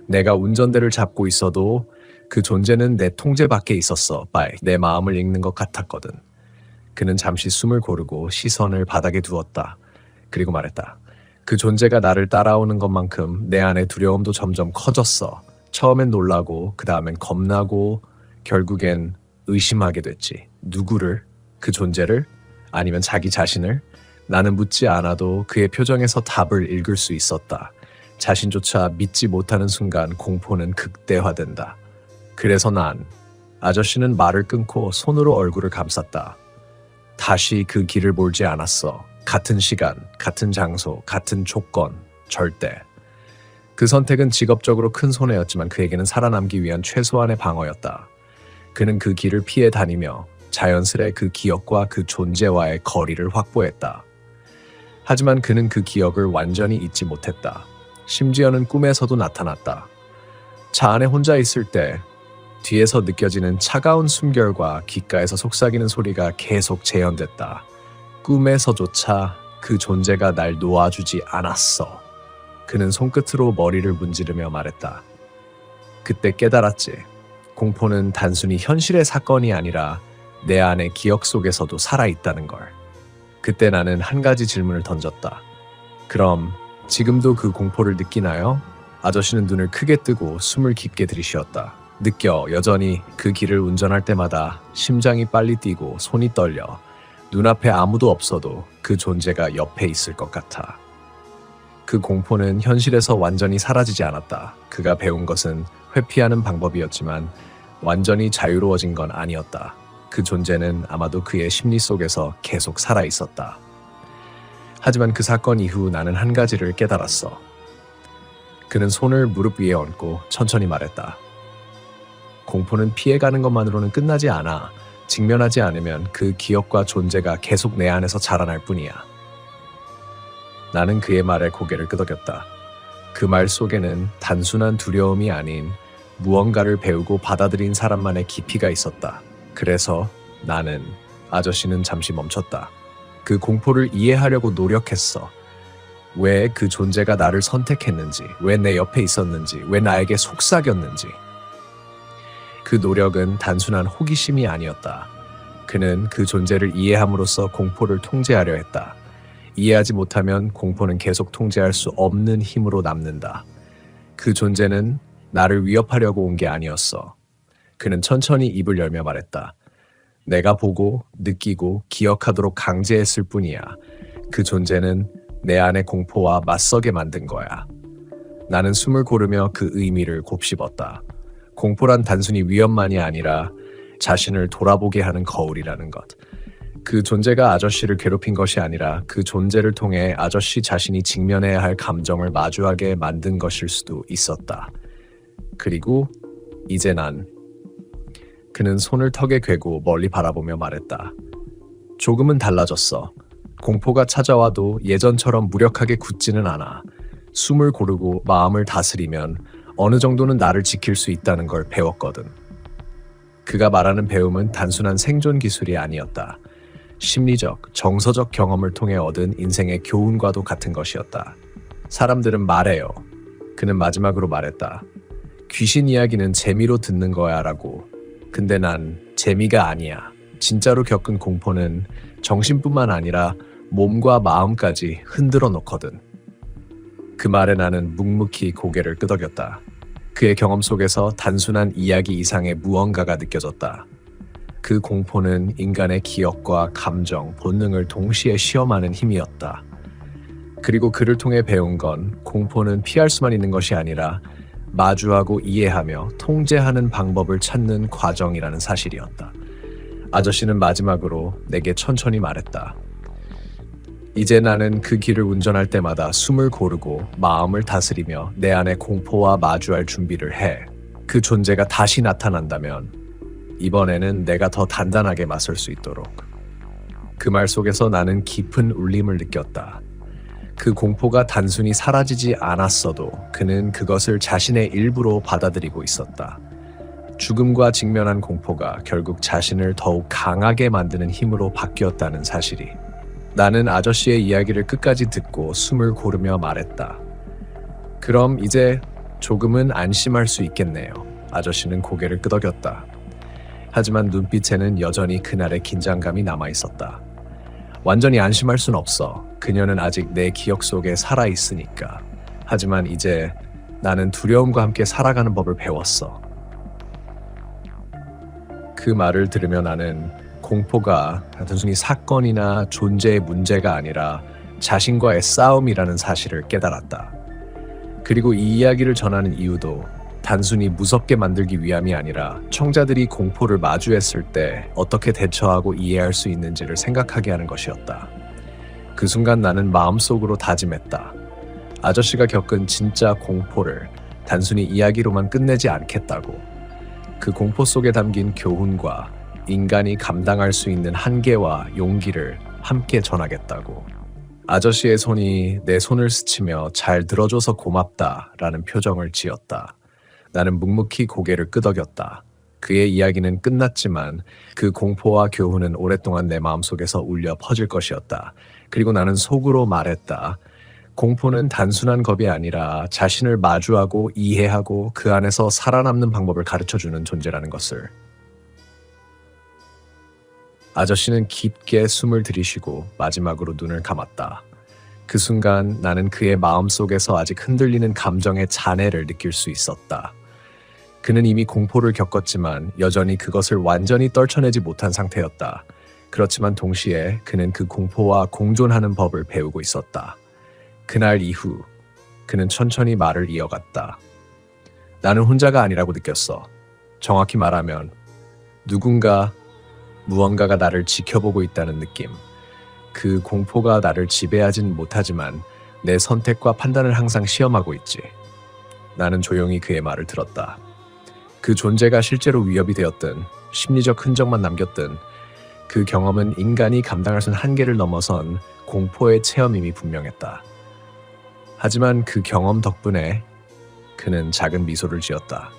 내가 운전대를 잡고 있어도 그 존재는 내 통제 밖에 있었어. 내 마음을 읽는 것 같았거든. 그는 잠시 숨을 고르고 시선을 바닥에 두었다. 그리고 말했다. 그 존재가 나를 따라오는 것만큼 내 안의 두려움도 점점 커졌어. 처음엔 놀라고, 그 다음엔 겁나고, 결국엔 의심하게 됐지. 누구를? 그 존재를? 아니면 자기 자신을? 나는 묻지 않아도 그의 표정에서 답을 읽을 수 있었다. 자신조차 믿지 못하는 순간 공포는 극대화된다. 그래서 아저씨는 말을 끊고 손으로 얼굴을 감쌌다. 다시 그 길을 몰지 않았어. 같은 시간, 같은 장소, 같은 조건, 절대. 그 선택은 직업적으로 큰 손해였지만 그에게는 살아남기 위한 최소한의 방어였다. 그는 그 길을 피해 다니며 자연스레 그 기억과 그 존재와의 거리를 확보했다. 하지만 그는 그 기억을 완전히 잊지 못했다. 심지어는 꿈에서도 나타났다. 차 안에 혼자 있을 때 뒤에서 느껴지는 차가운 숨결과 귓가에서 속삭이는 소리가 계속 재현됐다. 꿈에서조차 그 존재가 날 놓아주지 않았어. 그는 손끝으로 머리를 문지르며 말했다. 그때 깨달았지. 공포는 단순히 현실의 사건이 아니라 내 안의 기억 속에서도 살아있다는 걸. 그때 나는 한 가지 질문을 던졌다. 그럼 지금도 그 공포를 느끼나요? 아저씨는 눈을 크게 뜨고 숨을 깊게 들이쉬었다. 느껴. 여전히 그 길을 운전할 때마다 심장이 빨리 뛰고 손이 떨려. 눈앞에 아무도 없어도 그 존재가 옆에 있을 것 같아. 그 공포는 현실에서 완전히 사라지지 않았다. 그가 배운 것은 회피하는 방법이었지만 완전히 자유로워진 건 아니었다. 그 존재는 아마도 그의 심리 속에서 계속 살아있었다. 하지만 그 사건 이후 나는 한 가지를 깨달았어. 그는 손을 무릎 위에 얹고 천천히 말했다. 공포는 피해가는 것만으로는 끝나지 않아. 직면하지 않으면 그 기억과 존재가 계속 내 안에서 자라날 뿐이야. 나는 그의 말에 고개를 끄덕였다. 그 말 속에는 단순한 두려움이 아닌 무언가를 배우고 받아들인 사람만의 깊이가 있었다. 그래서 나는 아저씨는 잠시 멈췄다. 그 공포를 이해하려고 노력했어. 왜 그 존재가 나를 선택했는지, 왜 내 옆에 있었는지, 왜 나에게 속삭였는지. 그 노력은 단순한 호기심이 아니었다. 그는 그 존재를 이해함으로써 공포를 통제하려 했다. 이해하지 못하면 공포는 계속 통제할 수 없는 힘으로 남는다. 그 존재는 나를 위협하려고 온 게 아니었어. 그는 천천히 입을 열며 말했다. 내가 보고, 느끼고, 기억하도록 강제했을 뿐이야. 그 존재는 내 안의 공포와 맞서게 만든 거야. 나는 숨을 고르며 그 의미를 곱씹었다. 공포란 단순히 위험만이 아니라 자신을 돌아보게 하는 거울이라는 것. 그 존재가 아저씨를 괴롭힌 것이 아니라 그 존재를 통해 아저씨 자신이 직면해야 할 감정을 마주하게 만든 것일 수도 있었다. 그리고 이제 그는 손을 턱에 괴고 멀리 바라보며 말했다. 조금은 달라졌어. 공포가 찾아와도 예전처럼 무력하게 굳지는 않아. 숨을 고르고 마음을 다스리면 어느 정도는 나를 지킬 수 있다는 걸 배웠거든. 그가 말하는 배움은 단순한 생존 기술이 아니었다. 심리적, 정서적 경험을 통해 얻은 인생의 교훈과도 같은 것이었다. 사람들은 말해요. 그는 마지막으로 말했다. 귀신 이야기는 재미로 듣는 거야 라고. 근데 난 재미가 아니야. 진짜로 겪은 공포는 정신뿐만 아니라 몸과 마음까지 흔들어 놓거든. 그 말에 나는 묵묵히 고개를 끄덕였다. 그의 경험 속에서 단순한 이야기 이상의 무언가가 느껴졌다. 그 공포는 인간의 기억과 감정, 본능을 동시에 시험하는 힘이었다. 그리고 그를 통해 배운 건 공포는 피할 수만 있는 것이 아니라 마주하고 이해하며 통제하는 방법을 찾는 과정이라는 사실이었다. 아저씨는 마지막으로 내게 천천히 말했다. 이제 나는 그 길을 운전할 때마다 숨을 고르고 마음을 다스리며 내 안의 공포와 마주할 준비를 해. 그 존재가 다시 나타난다면 이번에는 내가 더 단단하게 맞설 수 있도록. 그 말 속에서 나는 깊은 울림을 느꼈다. 그 공포가 단순히 사라지지 않았어도 그는 그것을 자신의 일부로 받아들이고 있었다. 죽음과 직면한 공포가 결국 자신을 더욱 강하게 만드는 힘으로 바뀌었다는 사실이. 나는 아저씨의 이야기를 끝까지 듣고 숨을 고르며 말했다. 그럼 이제 조금은 안심할 수 있겠네요. 아저씨는 고개를 끄덕였다. 하지만 눈빛에는 여전히 그날의 긴장감이 남아있었다. 완전히 안심할 순 없어. 그녀는 아직 내 기억 속에 살아있으니까. 하지만 이제 나는 두려움과 함께 살아가는 법을 배웠어. 그 말을 들으며 나는 공포가 단순히 사건이나 존재의 문제가 아니라 자신과의 싸움이라는 사실을 깨달았다. 그리고 이 이야기를 전하는 이유도 단순히 무섭게 만들기 위함이 아니라 청자들이 공포를 마주했을 때 어떻게 대처하고 이해할 수 있는지를 생각하게 하는 것이었다. 그 순간 나는 마음속으로 다짐했다. 아저씨가 겪은 진짜 공포를 단순히 이야기로만 끝내지 않겠다고. 그 공포 속에 담긴 교훈과 인간이 감당할 수 있는 한계와 용기를 함께 전하겠다고. 아저씨의 손이 내 손을 스치며 잘 들어줘서 고맙다라는 표정을 지었다. 나는 묵묵히 고개를 끄덕였다. 그의 이야기는 끝났지만 그 공포와 교훈은 오랫동안 내 마음속에서 울려 퍼질 것이었다. 그리고 나는 속으로 말했다. 공포는 단순한 겁이 아니라 자신을 마주하고 이해하고 그 안에서 살아남는 방법을 가르쳐주는 존재라는 것을. 아저씨는 깊게 숨을 들이쉬고 마지막으로 눈을 감았다. 그 순간 나는 그의 마음속에서 아직 흔들리는 감정의 잔해를 느낄 수 있었다. 그는 이미 공포를 겪었지만 여전히 그것을 완전히 떨쳐내지 못한 상태였다. 그렇지만 동시에 그는 그 공포와 공존하는 법을 배우고 있었다. 그날 이후 그는 천천히 말을 이어갔다. 나는 혼자가 아니라고 느꼈어. 정확히 말하면 무언가가 나를 지켜보고 있다는 느낌. 그 공포가 나를 지배하진 못하지만 내 선택과 판단을 항상 시험하고 있지. 나는 조용히 그의 말을 들었다. 그 존재가 실제로 위협이 되었든 심리적 흔적만 남겼든 그 경험은 인간이 감당할 수 있는 한계를 넘어선 공포의 체험임이 분명했다. 하지만 그 경험 덕분에 그는 작은 미소를 지었다.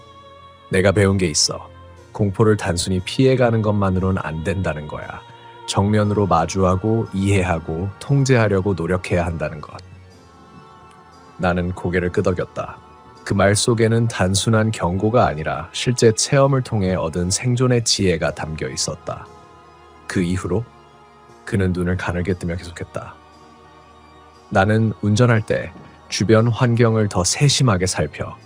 내가 배운 게 있어. 공포를 단순히 피해가는 것만으로는 안 된다는 거야. 정면으로 마주하고 이해하고 통제하려고 노력해야 한다는 것. 나는 고개를 끄덕였다. 그 말 속에는 단순한 경고가 아니라 실제 체험을 통해 얻은 생존의 지혜가 담겨 있었다. 그 이후로 그는 눈을 가늘게 뜨며 계속했다. 나는 운전할 때 주변 환경을 더 세심하게 살펴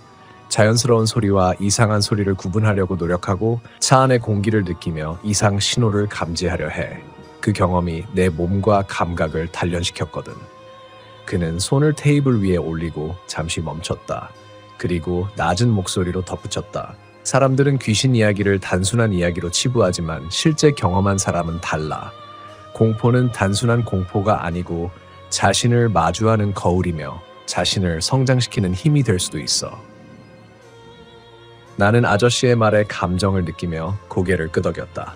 자연스러운 소리와 이상한 소리를 구분하려고 노력하고 차 안의 공기를 느끼며 이상 신호를 감지하려 해. 그 경험이 내 몸과 감각을 단련시켰거든. 그는 손을 테이블 위에 올리고 잠시 멈췄다. 그리고 낮은 목소리로 덧붙였다. 사람들은 귀신 이야기를 단순한 이야기로 치부하지만 실제 경험한 사람은 달라. 공포는 단순한 공포가 아니고 자신을 마주하는 거울이며 자신을 성장시키는 힘이 될 수도 있어. 나는 아저씨의 말에 감정을 느끼며 고개를 끄덕였다.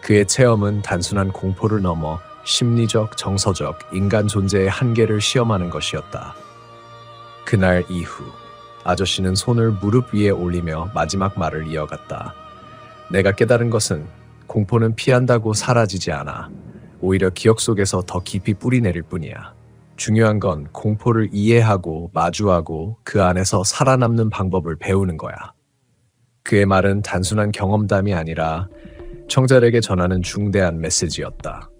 그의 체험은 단순한 공포를 넘어 심리적, 정서적, 인간 존재의 한계를 시험하는 것이었다. 그날 이후 아저씨는 손을 무릎 위에 올리며 마지막 말을 이어갔다. 내가 깨달은 것은 공포는 피한다고 사라지지 않아. 오히려 기억 속에서 더 깊이 뿌리 내릴 뿐이야. 중요한 건 공포를 이해하고 마주하고 그 안에서 살아남는 방법을 배우는 거야. 그의 말은 단순한 경험담이 아니라 청자에게 전하는 중대한 메시지였다.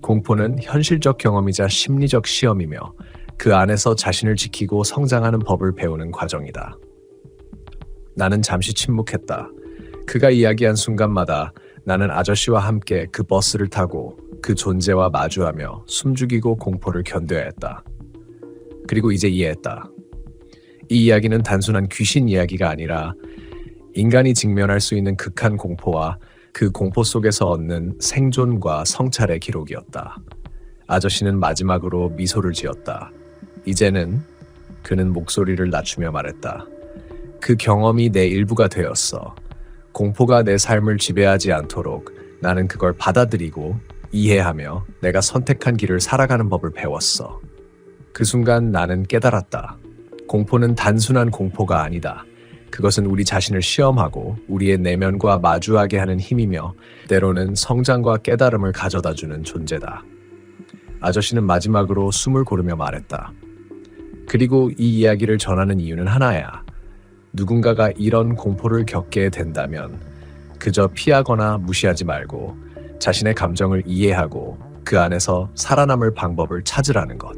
공포는 현실적 경험이자 심리적 시험이며 그 안에서 자신을 지키고 성장하는 법을 배우는 과정이다. 나는 잠시 침묵했다. 그가 이야기한 순간마다 나는 아저씨와 함께 그 버스를 타고 그 존재와 마주하며 숨죽이고 공포를 견뎌야 했다. 그리고 이제 이해했다. 이 이야기는 단순한 귀신 이야기가 아니라 인간이 직면할 수 있는 극한 공포와 그 공포 속에서 얻는 생존과 성찰의 기록이었다. 아저씨는 마지막으로 미소를 지었다. 이제는 그는 목소리를 낮추며 말했다. 그 경험이 내 일부가 되었어. 공포가 내 삶을 지배하지 않도록 나는 그걸 받아들이고 이해하며 내가 선택한 길을 살아가는 법을 배웠어. 그 순간 나는 깨달았다. 공포는 단순한 공포가 아니다. 그것은 우리 자신을 시험하고 우리의 내면과 마주하게 하는 힘이며 때로는 성장과 깨달음을 가져다주는 존재다. 아저씨는 마지막으로 숨을 고르며 말했다. 그리고 이 이야기를 전하는 이유는 하나야. 누군가가 이런 공포를 겪게 된다면 그저 피하거나 무시하지 말고 자신의 감정을 이해하고 그 안에서 살아남을 방법을 찾으라는 것.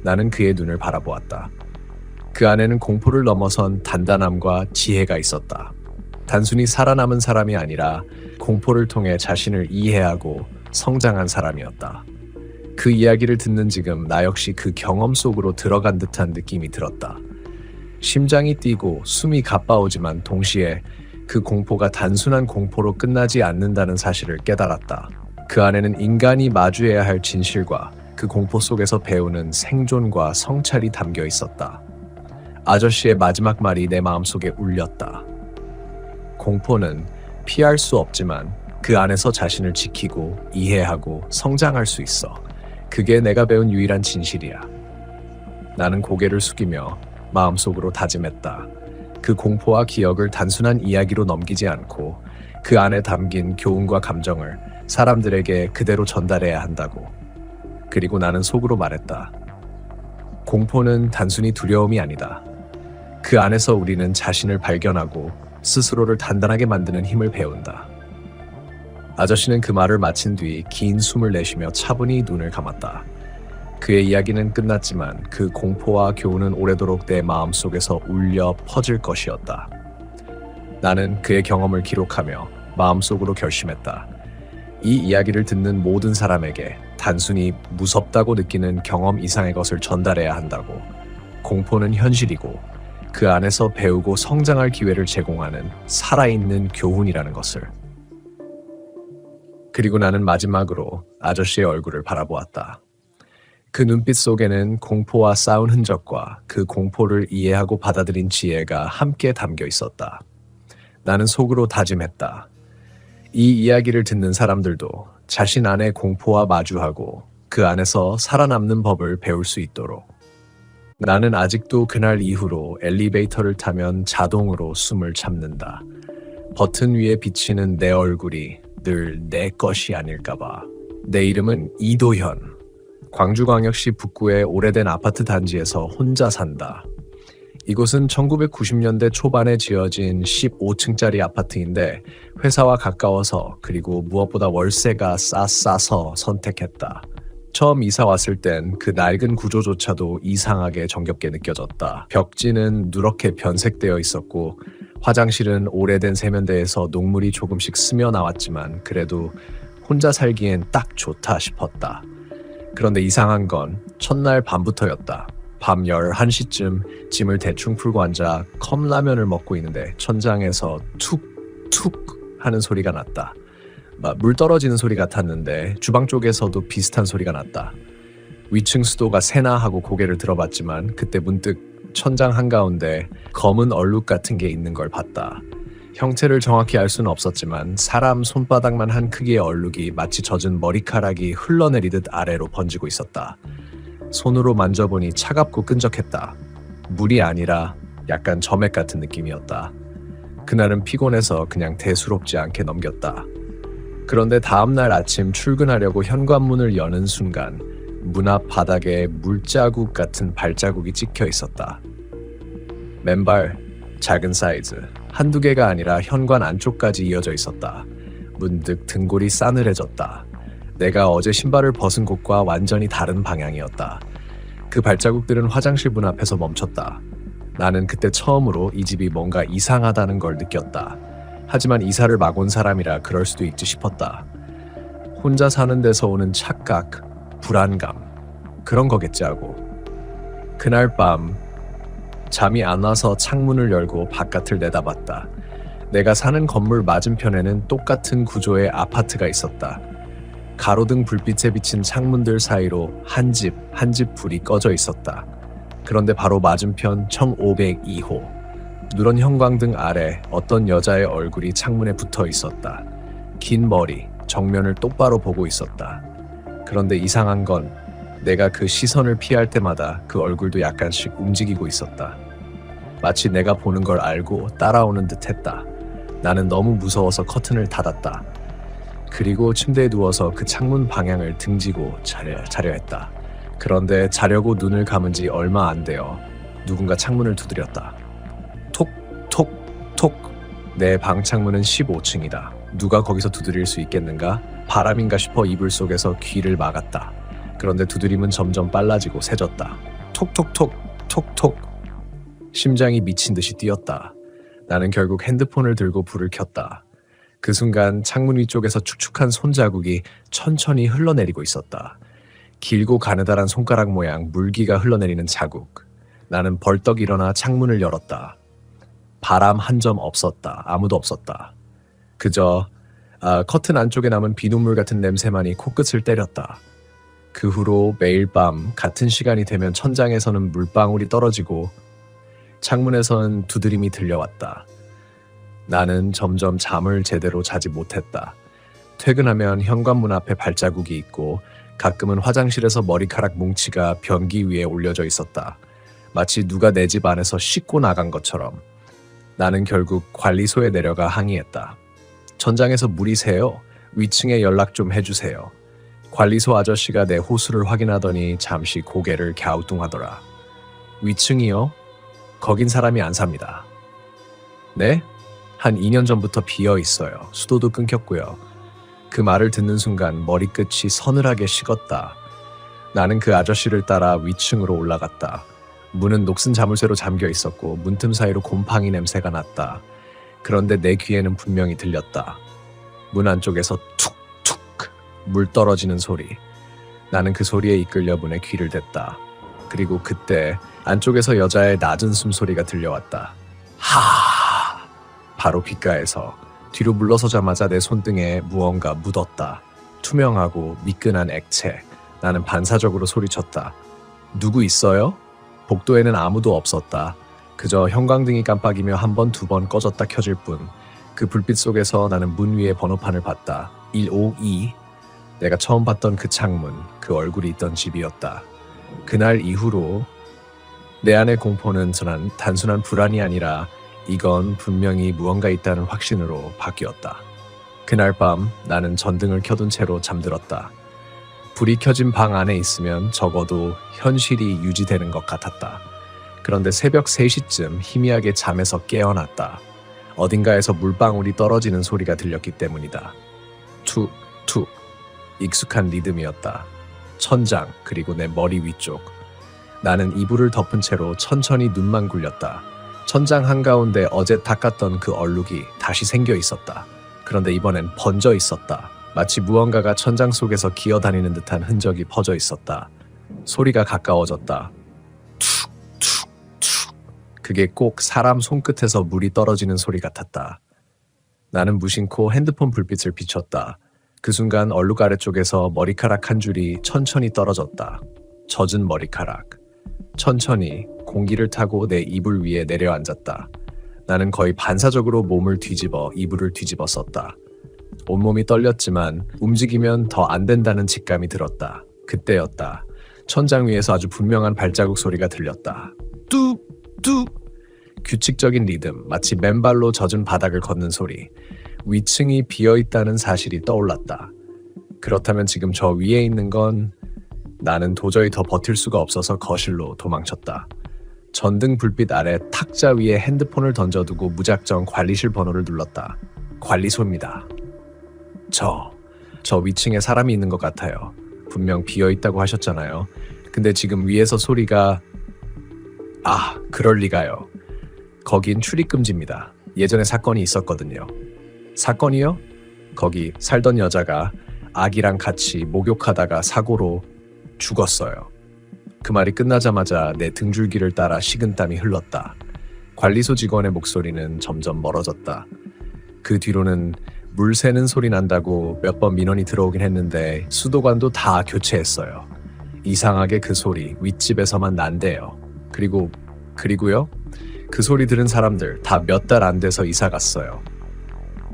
나는 그의 눈을 바라보았다. 그 안에는 공포를 넘어선 단단함과 지혜가 있었다. 단순히 살아남은 사람이 아니라 공포를 통해 자신을 이해하고 성장한 사람이었다. 그 이야기를 듣는 지금 나 역시 그 경험 속으로 들어간 듯한 느낌이 들었다. 심장이 뛰고 숨이 가빠오지만 동시에 그 공포가 단순한 공포로 끝나지 않는다는 사실을 깨달았다. 그 안에는 인간이 마주해야 할 진실과 그 공포 속에서 배우는 생존과 성찰이 담겨 있었다. 아저씨의 마지막 말이 내 마음속에 울렸다. 공포는 피할 수 없지만 그 안에서 자신을 지키고 이해하고 성장할 수 있어. 그게 내가 배운 유일한 진실이야. 나는 고개를 숙이며 마음속으로 다짐했다. 그 공포와 기억을 단순한 이야기로 넘기지 않고 그 안에 담긴 교훈과 감정을 사람들에게 그대로 전달해야 한다고. 그리고 나는 속으로 말했다. 공포는 단순히 두려움이 아니다. 그 안에서 우리는 자신을 발견하고 스스로를 단단하게 만드는 힘을 배운다. 아저씨는 그 말을 마친 뒤 긴 숨을 내쉬며 차분히 눈을 감았다. 그의 이야기는 끝났지만 그 공포와 교훈은 오래도록 내 마음속에서 울려 퍼질 것이었다. 나는 그의 경험을 기록하며 마음속으로 결심했다. 이 이야기를 듣는 모든 사람에게 단순히 무섭다고 느끼는 경험 이상의 것을 전달해야 한다고. 공포는 현실이고 그 안에서 배우고 성장할 기회를 제공하는 살아있는 교훈이라는 것을. 그리고 나는 마지막으로 아저씨의 얼굴을 바라보았다. 그 눈빛 속에는 공포와 싸운 흔적과 그 공포를 이해하고 받아들인 지혜가 함께 담겨 있었다. 나는 속으로 다짐했다. 이 이야기를 듣는 사람들도 자신 안의 공포와 마주하고 그 안에서 살아남는 법을 배울 수 있도록. 나는 아직도 그날 이후로 엘리베이터를 타면 자동으로 숨을 참는다. 버튼 위에 비치는 내 얼굴이 늘 내 것이 아닐까봐. 내 이름은 이도현. 광주광역시 북구의 오래된 아파트 단지에서 혼자 산다. 이곳은 1990년대 초반에 지어진 15층짜리 아파트인데 회사와 가까워서 그리고 무엇보다 월세가 싸서 선택했다. 처음 이사 왔을 땐 그 낡은 구조조차도 이상하게 정겹게 느껴졌다. 벽지는 누렇게 변색되어 있었고 화장실은 오래된 세면대에서 녹물이 조금씩 스며 나왔지만 그래도 혼자 살기엔 딱 좋다 싶었다. 그런데 이상한 건 첫날 밤부터였다. 밤 11시쯤 짐을 대충 풀고 앉아 컵라면을 먹고 있는데 천장에서 툭툭 하는 소리가 났다. 물 떨어지는 소리 같았는데 주방 쪽에서도 비슷한 소리가 났다. 위층 수도가 새나 하고 고개를 들어봤지만 그때 문득 천장 한가운데 검은 얼룩 같은 게 있는 걸 봤다. 형태를 정확히 알 수는 없었지만 사람 손바닥만 한 크기의 얼룩이 마치 젖은 머리카락이 흘러내리듯 아래로 번지고 있었다. 손으로 만져보니 차갑고 끈적했다. 물이 아니라 약간 점액 같은 느낌이었다. 그날은 피곤해서 그냥 대수롭지 않게 넘겼다. 그런데 다음날 아침 출근하려고 현관문을 여는 순간 문 앞 바닥에 물자국 같은 발자국이 찍혀 있었다. 맨발, 작은 사이즈, 한두 개가 아니라 현관 안쪽까지 이어져 있었다. 문득 등골이 싸늘해졌다. 내가 어제 신발을 벗은 곳과 완전히 다른 방향이었다. 그 발자국들은 화장실 문 앞에서 멈췄다. 나는 그때 처음으로 이 집이 뭔가 이상하다는 걸 느꼈다. 하지만 이사를 막 온 사람이라 그럴 수도 있지 싶었다. 혼자 사는 데서 오는 착각, 불안감, 그런 거겠지 하고. 그날 밤 잠이 안 와서 창문을 열고 바깥을 내다봤다. 내가 사는 건물 맞은편에는 똑같은 구조의 아파트가 있었다. 가로등 불빛에 비친 창문들 사이로 한 집 불이 꺼져 있었다. 그런데 바로 맞은편 1502호. 누런 형광등 아래 어떤 여자의 얼굴이 창문에 붙어 있었다. 긴 머리, 정면을 똑바로 보고 있었다. 그런데 이상한 건 내가 그 시선을 피할 때마다 그 얼굴도 약간씩 움직이고 있었다. 마치 내가 보는 걸 알고 따라오는 듯 했다. 나는 너무 무서워서 커튼을 닫았다. 그리고 침대에 누워서 그 창문 방향을 등지고 자려 했다. 그런데 자려고 눈을 감은 지 얼마 안 되어 누군가 창문을 두드렸다. 톡톡톡. 내 방 창문은 15층이다. 누가 거기서 두드릴 수 있겠는가? 바람인가 싶어 이불 속에서 귀를 막았다. 그런데 두드림은 점점 빨라지고 세졌다. 톡톡톡 톡톡. 심장이 미친 듯이 뛰었다. 나는 결국 핸드폰을 들고 불을 켰다. 그 순간 창문 위쪽에서 축축한 손자국이 천천히 흘러내리고 있었다. 길고 가느다란 손가락 모양 물기가 흘러내리는 자국. 나는 벌떡 일어나 창문을 열었다. 바람 한 점 없었다. 아무도 없었다. 그저 커튼 안쪽에 남은 비눗물 같은 냄새만이 코끝을 때렸다. 그 후로 매일 밤 같은 시간이 되면 천장에서는 물방울이 떨어지고 창문에서는 두드림이 들려왔다. 나는 점점 잠을 제대로 자지 못했다. 퇴근하면 현관문 앞에 발자국이 있고 가끔은 화장실에서 머리카락 뭉치가 변기 위에 올려져 있었다. 마치 누가 내 집 안에서 씻고 나간 것처럼. 나는 결국 관리소에 내려가 항의했다. 천장에서 물이 새요. 위층에 연락 좀 해주세요. 관리소 아저씨가 내 호수를 확인하더니 잠시 고개를 갸우뚱하더라. 위층이요? 거긴 사람이 안 삽니다. 네? 한 2년 전부터 비어 있어요. 수도도 끊겼고요. 그 말을 듣는 순간 머리끝이 서늘하게 식었다. 나는 그 아저씨를 따라 위층으로 올라갔다. 문은 녹슨 자물쇠로 잠겨 있었고 문틈 사이로 곰팡이 냄새가 났다. 그런데 내 귀에는 분명히 들렸다. 문 안쪽에서 툭툭 물 떨어지는 소리. 나는 그 소리에 이끌려 문에 귀를 댔다. 그리고 그때 안쪽에서 여자의 낮은 숨소리가 들려왔다. 하! 바로 귓가에서. 뒤로 물러서자마자 내 손등에 무언가 묻었다. 투명하고 미끈한 액체. 나는 반사적으로 소리쳤다. 누구 있어요? 복도에는 아무도 없었다. 그저 형광등이 깜빡이며 한 번, 두 번 꺼졌다 켜질 뿐. 그 불빛 속에서 나는 문 위에 번호판을 봤다. 152. 내가 처음 봤던 그 창문, 그 얼굴이 있던 집이었다. 그날 이후로 내 안의 공포는 단순한 불안이 아니라 이건 분명히 무언가 있다는 확신으로 바뀌었다. 그날 밤 나는 전등을 켜둔 채로 잠들었다. 불이 켜진 방 안에 있으면 적어도 현실이 유지되는 것 같았다. 그런데 새벽 3시쯤 희미하게 잠에서 깨어났다. 어딘가에서 물방울이 떨어지는 소리가 들렸기 때문이다. 툭, 툭. 익숙한 리듬이었다. 천장, 그리고 내 머리 위쪽. 나는 이불을 덮은 채로 천천히 눈만 굴렸다. 천장 한가운데 어제 닦았던 그 얼룩이 다시 생겨 있었다. 그런데 이번엔 번져 있었다. 마치 무언가가 천장 속에서 기어다니는 듯한 흔적이 퍼져 있었다. 소리가 가까워졌다. 툭, 툭, 툭. 그게 꼭 사람 손끝에서 물이 떨어지는 소리 같았다. 나는 무심코 핸드폰 불빛을 비췄다. 그 순간 얼룩 아래쪽에서 머리카락 한 줄이 천천히 떨어졌다. 젖은 머리카락. 천천히 공기를 타고 내 이불 위에 내려앉았다. 나는 거의 반사적으로 몸을 뒤집어 이불을 뒤집어 썼다. 온몸이 떨렸지만 움직이면 더 안 된다는 직감이 들었다. 그때였다. 천장 위에서 아주 분명한 발자국 소리가 들렸다. 뚝! 뚝! 규칙적인 리듬, 마치 맨발로 젖은 바닥을 걷는 소리. 위층이 비어있다는 사실이 떠올랐다. 그렇다면 지금 저 위에 있는 건... 나는 도저히 더 버틸 수가 없어서 거실로 도망쳤다. 전등 불빛 아래 탁자 위에 핸드폰을 던져두고 무작정 관리실 번호를 눌렀다. 관리소입니다. 저 위층에 사람이 있는 것 같아요. 분명 비어있다고 하셨잖아요. 근데 지금 위에서 소리가... 그럴 리가요. 거긴 출입금지입니다. 예전에 사건이 있었거든요. 사건이요? 거기 살던 여자가 아기랑 같이 목욕하다가 사고로 죽었어요. 그 말이 끝나자마자 내 등줄기를 따라 식은땀이 흘렀다. 관리소 직원의 목소리는 점점 멀어졌다. 그 뒤로는 물 새는 소리 난다고 몇 번 민원이 들어오긴 했는데 수도관도 다 교체했어요. 이상하게 그 소리 윗집에서만 난대요. 그리고요? 그 소리 들은 사람들 다 몇 달 안 돼서 이사 갔어요.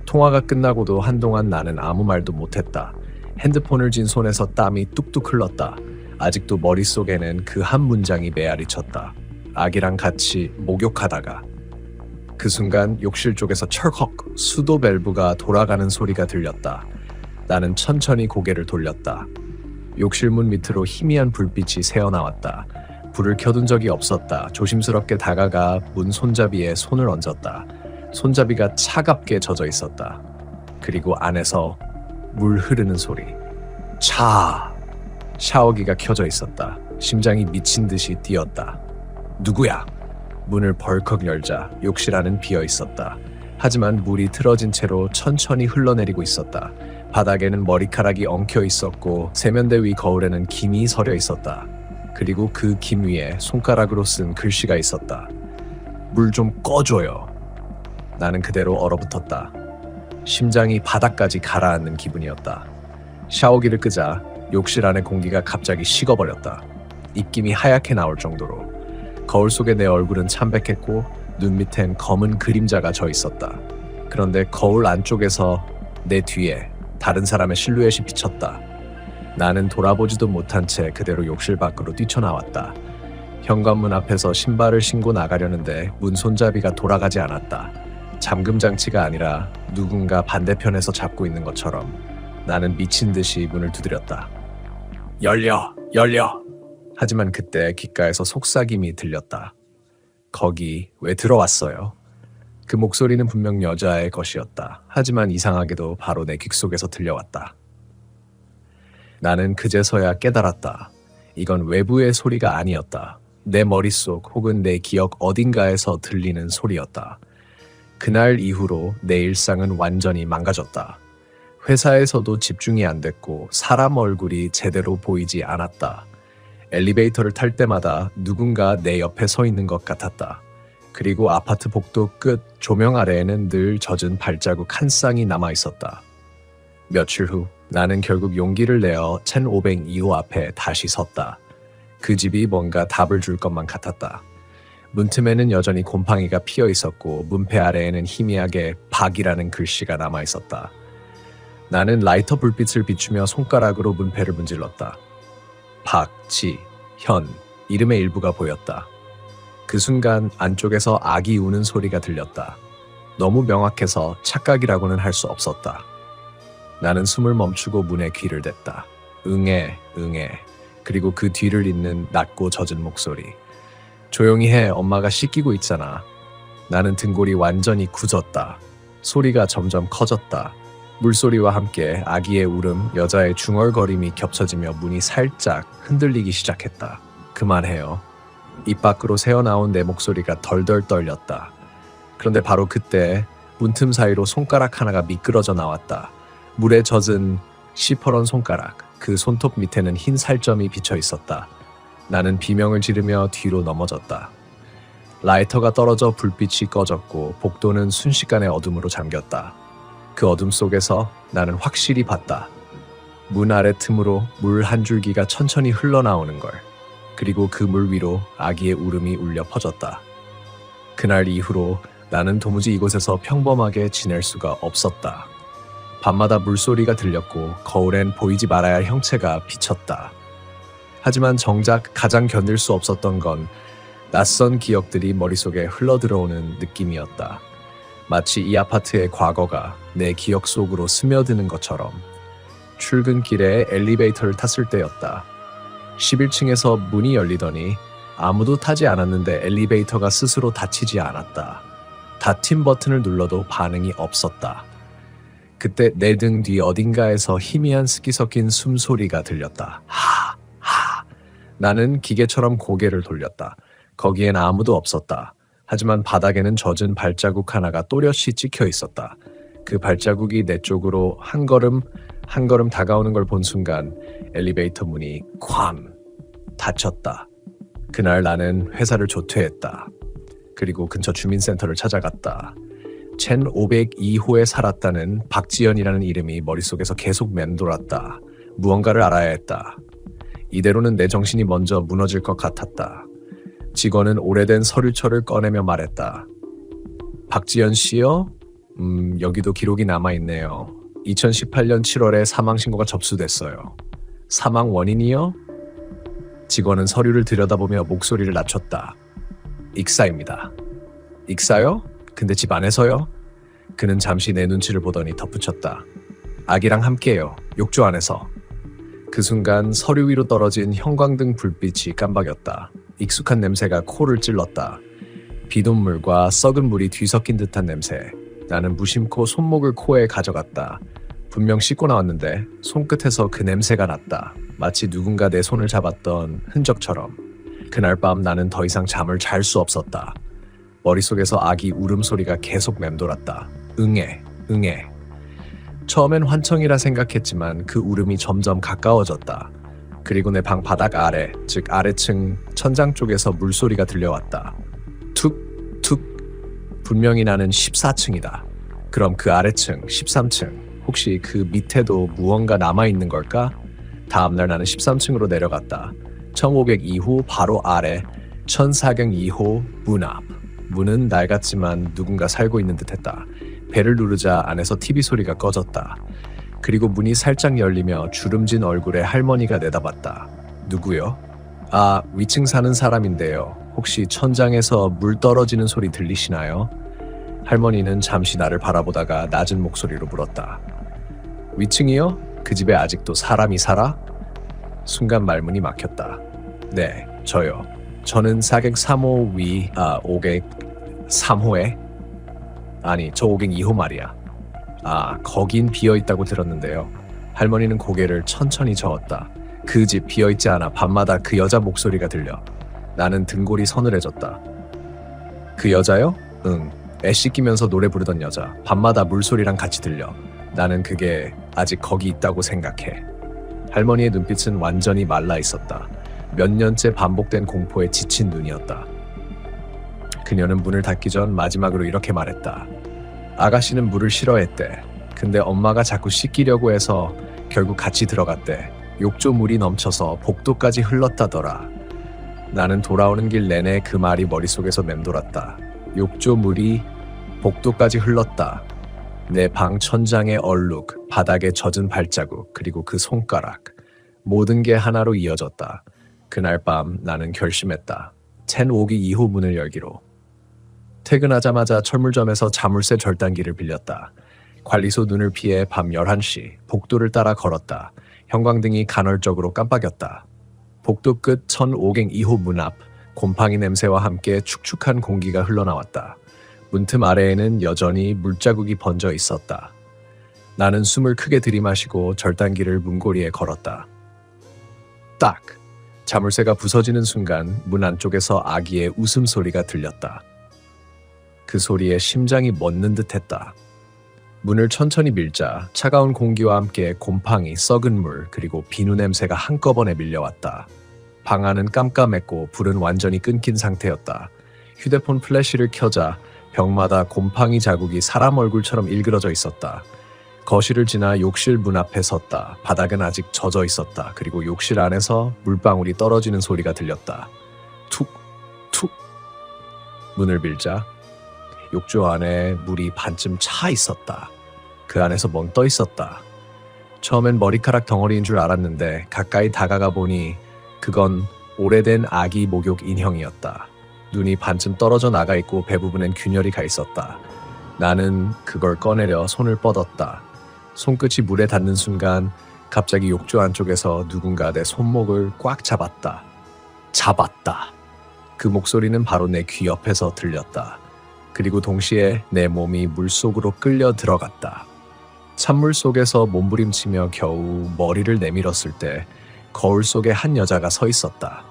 통화가 끝나고도 한동안 나는 아무 말도 못했다. 핸드폰을 쥔 손에서 땀이 뚝뚝 흘렀다. 아직도 머릿속에는 그 한 문장이 메아리 쳤다. 아기랑 같이 목욕하다가. 그 순간 욕실 쪽에서 철컥 수도 밸브가 돌아가는 소리가 들렸다. 나는 천천히 고개를 돌렸다. 욕실 문 밑으로 희미한 불빛이 새어나왔다. 불을 켜둔 적이 없었다. 조심스럽게 다가가 문 손잡이에 손을 얹었다. 손잡이가 차갑게 젖어 있었다. 그리고 안에서 물 흐르는 소리. 샤워기가 켜져 있었다. 심장이 미친 듯이 뛰었다. 누구야? 문을 벌컥 열자 욕실 안은 비어 있었다. 하지만 물이 틀어진 채로 천천히 흘러내리고 있었다. 바닥에는 머리카락이 엉켜 있었고 세면대 위 거울에는 김이 서려 있었다. 그리고 그 김 위에 손가락으로 쓴 글씨가 있었다. 물 좀 꺼줘요. 나는 그대로 얼어붙었다. 심장이 바닥까지 가라앉는 기분이었다. 샤워기를 끄자 욕실 안의 공기가 갑자기 식어버렸다. 입김이 하얗게 나올 정도로. 거울 속의 내 얼굴은 참백했고 눈 밑엔 검은 그림자가 져 있었다. 그런데 거울 안쪽에서 내 뒤에 다른 사람의 실루엣이 비쳤다. 나는 돌아보지도 못한 채 그대로 욕실 밖으로 뛰쳐나왔다. 현관문 앞에서 신발을 신고 나가려는데 문 손잡이가 돌아가지 않았다. 잠금 장치가 아니라 누군가 반대편에서 잡고 있는 것처럼. 나는 미친 듯이 문을 두드렸다. 열려! 하지만 그때 귓가에서 속삭임이 들렸다. 거기 왜 들어왔어요? 그 목소리는 분명 여자의 것이었다. 하지만 이상하게도 바로 내 귓속에서 들려왔다. 나는 그제서야 깨달았다. 이건 외부의 소리가 아니었다. 내 머릿속 혹은 내 기억 어딘가에서 들리는 소리였다. 그날 이후로 내 일상은 완전히 망가졌다. 회사에서도 집중이 안 됐고 사람 얼굴이 제대로 보이지 않았다. 엘리베이터를 탈 때마다 누군가 내 옆에 서 있는 것 같았다. 그리고 아파트 복도 끝 조명 아래에는 늘 젖은 발자국 한 쌍이 남아 있었다. 며칠 후 나는 결국 용기를 내어 1502호 앞에 다시 섰다. 그 집이 뭔가 답을 줄 것만 같았다. 문틈에는 여전히 곰팡이가 피어 있었고 문패 아래에는 희미하게 박이라는 글씨가 남아 있었다. 나는 라이터 불빛을 비추며 손가락으로 문패를 문질렀다. 박, 지, 현, 이름의 일부가 보였다. 그 순간 안쪽에서 아기 우는 소리가 들렸다. 너무 명확해서 착각이라고는 할 수 없었다. 나는 숨을 멈추고 문에 귀를 댔다. 응애, 응애. 그리고 그 뒤를 잇는 낮고 젖은 목소리. 조용히 해, 엄마가 씻기고 있잖아. 나는 등골이 완전히 굳었다. 소리가 점점 커졌다. 물소리와 함께 아기의 울음, 여자의 중얼거림이 겹쳐지며 문이 살짝 흔들리기 시작했다. 그만해요. 입 밖으로 새어나온 내 목소리가 덜덜 떨렸다. 그런데 바로 그때 문틈 사이로 손가락 하나가 미끄러져 나왔다. 물에 젖은 시퍼런 손가락, 그 손톱 밑에는 흰 살점이 비쳐 있었다. 나는 비명을 지르며 뒤로 넘어졌다. 라이터가 떨어져 불빛이 꺼졌고 복도는 순식간에 어둠으로 잠겼다. 그 어둠 속에서 나는 확실히 봤다. 문 아래 틈으로 물 한 줄기가 천천히 흘러나오는 걸. 그리고 그 물 위로 아기의 울음이 울려 퍼졌다. 그날 이후로 나는 도무지 이곳에서 평범하게 지낼 수가 없었다. 밤마다 물소리가 들렸고 거울엔 보이지 말아야 할 형체가 비쳤다. 하지만 정작 가장 견딜 수 없었던 건 낯선 기억들이 머릿속에 흘러들어오는 느낌이었다. 마치 이 아파트의 과거가 내 기억 속으로 스며드는 것처럼. 출근길에 엘리베이터를 탔을 때였다. 11층에서 문이 열리더니 아무도 타지 않았는데 엘리베이터가 스스로 닫히지 않았다. 닫힌 버튼을 눌러도 반응이 없었다. 그때 내 등 뒤 어딘가에서 희미한 스키 섞인 숨소리가 들렸다. 하! 하! 나는 기계처럼 고개를 돌렸다. 거기엔 아무도 없었다. 하지만 바닥에는 젖은 발자국 하나가 또렷이 찍혀 있었다. 그 발자국이 내 쪽으로 한 걸음 한 걸음 다가오는 걸 본 순간 엘리베이터 문이 쾅 닫혔다. 그날 나는 회사를 조퇴했다. 그리고 근처 주민센터를 찾아갔다. 1502호에 살았다는 박지연이라는 이름이 머릿속에서 계속 맴돌았다. 무언가를 알아야 했다. 이대로는 내 정신이 먼저 무너질 것 같았다. 직원은 오래된 서류철을 꺼내며 말했다. 박지연 씨요? 여기도 기록이 남아있네요. 2018년 7월에 사망 신고가 접수됐어요. 사망 원인이요? 직원은 서류를 들여다보며 목소리를 낮췄다. 익사입니다. 익사요? 근데 집 안에서요? 그는 잠시 내 눈치를 보더니 덧붙였다. 아기랑 함께요. 욕조 안에서. 그 순간 서류 위로 떨어진 형광등 불빛이 깜박였다. 익숙한 냄새가 코를 찔렀다. 비눗물과 썩은 물이 뒤섞인 듯한 냄새. 나는 무심코 손목을 코에 가져갔다. 분명 씻고 나왔는데 손끝에서 그 냄새가 났다. 마치 누군가 내 손을 잡았던 흔적처럼. 그날 밤 나는 더 이상 잠을 잘 수 없었다. 머릿속에서 아기 울음소리가 계속 맴돌았다. 응애, 응애. 처음엔 환청이라 생각했지만 그 울음이 점점 가까워졌다. 그리고 내 방 바닥 아래, 즉 아래층 천장 쪽에서 물소리가 들려왔다. 툭, 툭. 분명히 나는 14층이다. 그럼 그 아래층, 13층. 혹시 그 밑에도 무언가 남아있는 걸까? 다음날 나는 13층으로 내려갔다. 1502호 바로 아래 1402호 문 앞. 문은 낡았지만 누군가 살고 있는 듯했다. 벨을 누르자 안에서 TV 소리가 꺼졌다. 그리고 문이 살짝 열리며 주름진 얼굴에 할머니가 내다봤다. 누구요? 아, 위층 사는 사람인데요. 혹시 천장에서 물 떨어지는 소리 들리시나요? 할머니는 잠시 나를 바라보다가 낮은 목소리로 물었다. 위층이요? 그 집에 아직도 사람이 살아? 순간 말문이 막혔다. 네, 저요. 저는 403호 503호에? 아니, 저 502호 말이야. 아, 거긴 비어있다고 들었는데요. 할머니는 고개를 천천히 저었다. 그 집 비어있지 않아. 밤마다 그 여자 목소리가 들려. 나는 등골이 서늘해졌다. 그 여자요? 응. 애 씻기면서 노래 부르던 여자. 밤마다 물소리랑 같이 들려. 나는 그게 아직 거기 있다고 생각해. 할머니의 눈빛은 완전히 말라 있었다. 몇 년째 반복된 공포에 지친 눈이었다. 그녀는 문을 닫기 전 마지막으로 이렇게 말했다. 아가씨는 물을 싫어했대. 근데 엄마가 자꾸 씻기려고 해서 결국 같이 들어갔대. 욕조 물이 넘쳐서 복도까지 흘렀다더라. 나는 돌아오는 길 내내 그 말이 머릿속에서 맴돌았다. 욕조 물이 복도까지 흘렀다. 내 방 천장의 얼룩, 바닥에 젖은 발자국, 그리고 그 손가락. 모든 게 하나로 이어졌다. 그날 밤 나는 결심했다. 1052호 문을 열기로. 퇴근하자마자 철물점에서 자물쇠 절단기를 빌렸다. 관리소 눈을 피해 밤 11시 복도를 따라 걸었다. 형광등이 간헐적으로 깜빡였다. 복도 끝 1005갱 2호 문 앞, 곰팡이 냄새와 함께 축축한 공기가 흘러나왔다. 문틈 아래에는 여전히 물자국이 번져 있었다. 나는 숨을 크게 들이마시고 절단기를 문고리에 걸었다. 딱! 자물쇠가 부서지는 순간 문 안쪽에서 아기의 웃음소리가 들렸다. 그 소리에 심장이 멎는 듯했다. 문을 천천히 밀자 차가운 공기와 함께 곰팡이, 썩은 물, 그리고 비누 냄새가 한꺼번에 밀려왔다. 방 안은 깜깜했고 불은 완전히 끊긴 상태였다. 휴대폰 플래시를 켜자 벽마다 곰팡이 자국이 사람 얼굴처럼 일그러져 있었다. 거실을 지나 욕실 문 앞에 섰다. 바닥은 아직 젖어 있었다. 그리고 욕실 안에서 물방울이 떨어지는 소리가 들렸다. 툭, 툭. 문을 밀자 욕조 안에 물이 반쯤 차 있었다. 그 안에서 멍 떠 있었다. 처음엔 머리카락 덩어리인 줄 알았는데 가까이 다가가 보니 그건 오래된 아기 목욕 인형이었다. 눈이 반쯤 떨어져 나가 있고 배 부분엔 균열이 가 있었다. 나는 그걸 꺼내려 손을 뻗었다. 손끝이 물에 닿는 순간 갑자기 욕조 안쪽에서 누군가 내 손목을 꽉 잡았다. 잡았다. 그 목소리는 바로 내 귀 옆에서 들렸다. 그리고 동시에 내 몸이 물속으로 끌려 들어갔다. 찬물 속에서 몸부림치며 겨우 머리를 내밀었을 때 거울 속에 한 여자가 서 있었다.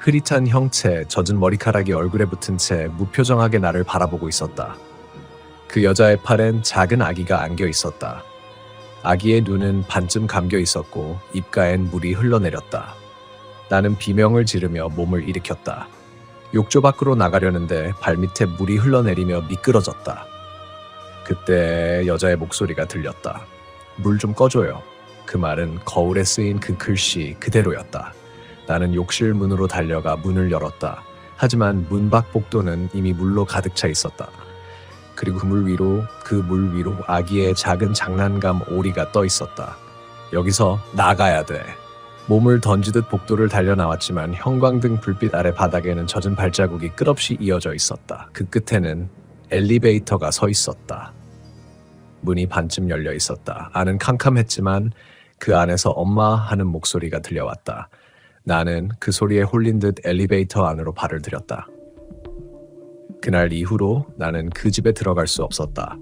흐릿한 형체, 젖은 머리카락이 얼굴에 붙은 채 무표정하게 나를 바라보고 있었다. 그 여자의 팔엔 작은 아기가 안겨 있었다. 아기의 눈은 반쯤 감겨 있었고 입가엔 물이 흘러내렸다. 나는 비명을 지르며 몸을 일으켰다. 욕조 밖으로 나가려는데 발밑에 물이 흘러내리며 미끄러졌다. 그때 여자의 목소리가 들렸다. 물 좀 꺼줘요. 그 말은 거울에 쓰인 그 글씨 그대로였다. 나는 욕실 문으로 달려가 문을 열었다. 하지만 문 밖 복도는 이미 물로 가득 차 있었다. 그리고 그 물 위로 아기의 작은 장난감 오리가 떠 있었다. 여기서 나가야 돼. 몸을 던지듯 복도를 달려나왔지만 형광등 불빛 아래 바닥에는 젖은 발자국이 끝없이 이어져 있었다. 그 끝에는 엘리베이터가 서 있었다. 문이 반쯤 열려 있었다. 안은 캄캄했지만 그 안에서 엄마 하는 목소리가 들려왔다. 나는 그 소리에 홀린 듯 엘리베이터 안으로 발을 들였다. 그날 이후로 나는 그 집에 들어갈 수 없었다.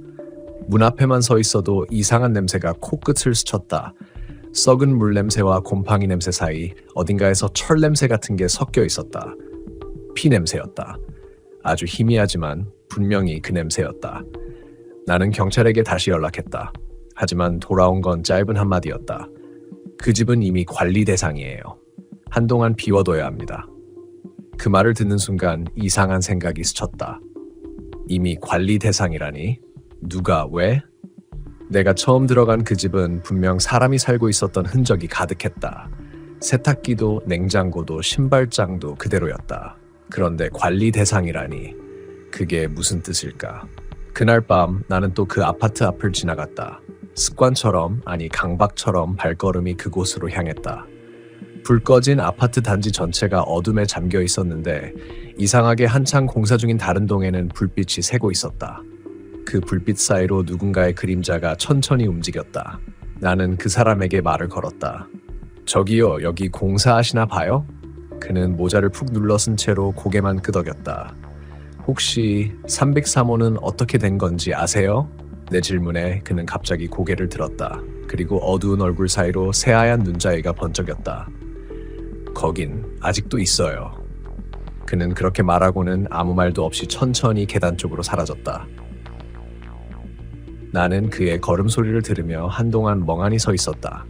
문 앞에만 서 있어도 이상한 냄새가 코끝을 스쳤다. 썩은 물 냄새와 곰팡이 냄새 사이 어딘가에서 철 냄새 같은 게 섞여 있었다. 피 냄새였다. 아주 희미하지만 분명히 그 냄새였다. 나는 경찰에게 다시 연락했다. 하지만 돌아온 건 짧은 한마디였다. 그 집은 이미 관리 대상이에요. 한동안 비워둬야 합니다. 그 말을 듣는 순간 이상한 생각이 스쳤다. 이미 관리 대상이라니? 누가 왜? 내가 처음 들어간 그 집은 분명 사람이 살고 있었던 흔적이 가득했다. 세탁기도 냉장고도 신발장도 그대로였다. 그런데 관리 대상이라니 그게 무슨 뜻일까? 그날 밤 나는 또 그 아파트 앞을 지나갔다. 습관처럼 아니 강박처럼 발걸음이 그곳으로 향했다. 불 꺼진 아파트 단지 전체가 어둠에 잠겨 있었는데 이상하게 한창 공사 중인 다른 동에는 불빛이 새고 있었다. 그 불빛 사이로 누군가의 그림자가 천천히 움직였다. 나는 그 사람에게 말을 걸었다. 저기요, 여기 공사하시나 봐요? 그는 모자를 푹 눌러 쓴 채로 고개만 끄덕였다. 혹시 303호는 어떻게 된 건지 아세요? 내 질문에 그는 갑자기 고개를 들었다. 그리고 어두운 얼굴 사이로 새하얀 눈자위가 번쩍였다. 거긴 아직도 있어요. 그는 그렇게 말하고는 아무 말도 없이 천천히 계단 쪽으로 사라졌다. 나는 그의 걸음소리를 들으며 한동안 멍하니 서 있었다.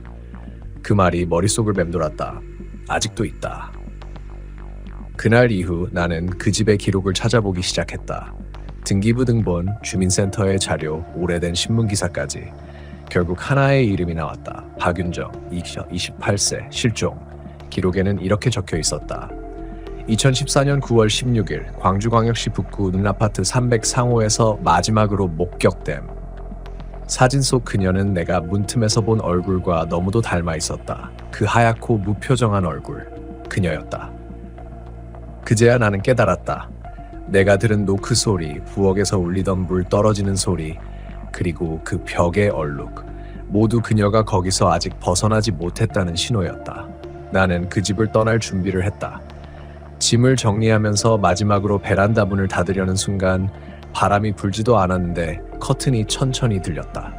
그 말이 머릿속을 맴돌았다. 아직도 있다. 그날 이후 나는 그 집의 기록을 찾아보기 시작했다. 등기부 등본, 주민센터의 자료, 오래된 신문기사까지. 결국 하나의 이름이 나왔다. 박윤정, 28세, 실종. 기록에는 이렇게 적혀 있었다. 2014년 9월 16일 광주광역시 북구 눈아파트 303호에서 마지막으로 목격됨. 사진 속 그녀는 내가 문틈에서 본 얼굴과 너무도 닮아 있었다. 그 하얗고 무표정한 얼굴, 그녀였다. 그제야 나는 깨달았다. 내가 들은 노크 소리, 부엌에서 울리던 물 떨어지는 소리, 그리고 그 벽의 얼룩, 모두 그녀가 거기서 아직 벗어나지 못했다는 신호였다. 나는 그 집을 떠날 준비를 했다. 짐을 정리하면서 마지막으로 베란다 문을 닫으려는 순간 바람이 불지도 않았는데 커튼이 천천히 들렸다.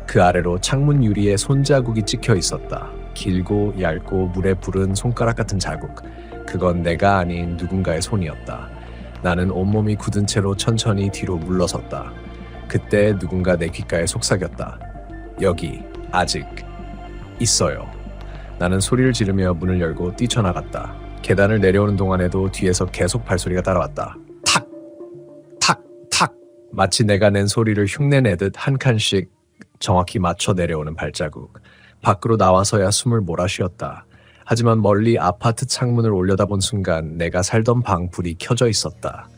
그 아래로 창문 유리에 손자국이 찍혀 있었다. 길고 얇고 물에 부른 손가락 같은 자국. 그건 내가 아닌 누군가의 손이었다. 나는 온몸이 굳은 채로 천천히 뒤로 물러섰다. 그때 누군가 내 귓가에 속삭였다. 여기 아직 있어요. 나는 소리를 지르며 문을 열고 뛰쳐나갔다. 계단을 내려오는 동안에도 뒤에서 계속 발소리가 따라왔다. 탁! 탁! 탁! 마치 내가 낸 소리를 흉내내듯 한 칸씩 정확히 맞춰 내려오는 발자국. 밖으로 나와서야 숨을 몰아쉬었다. 하지만 멀리 아파트 창문을 올려다본 순간 내가 살던 방 불이 켜져 있었다.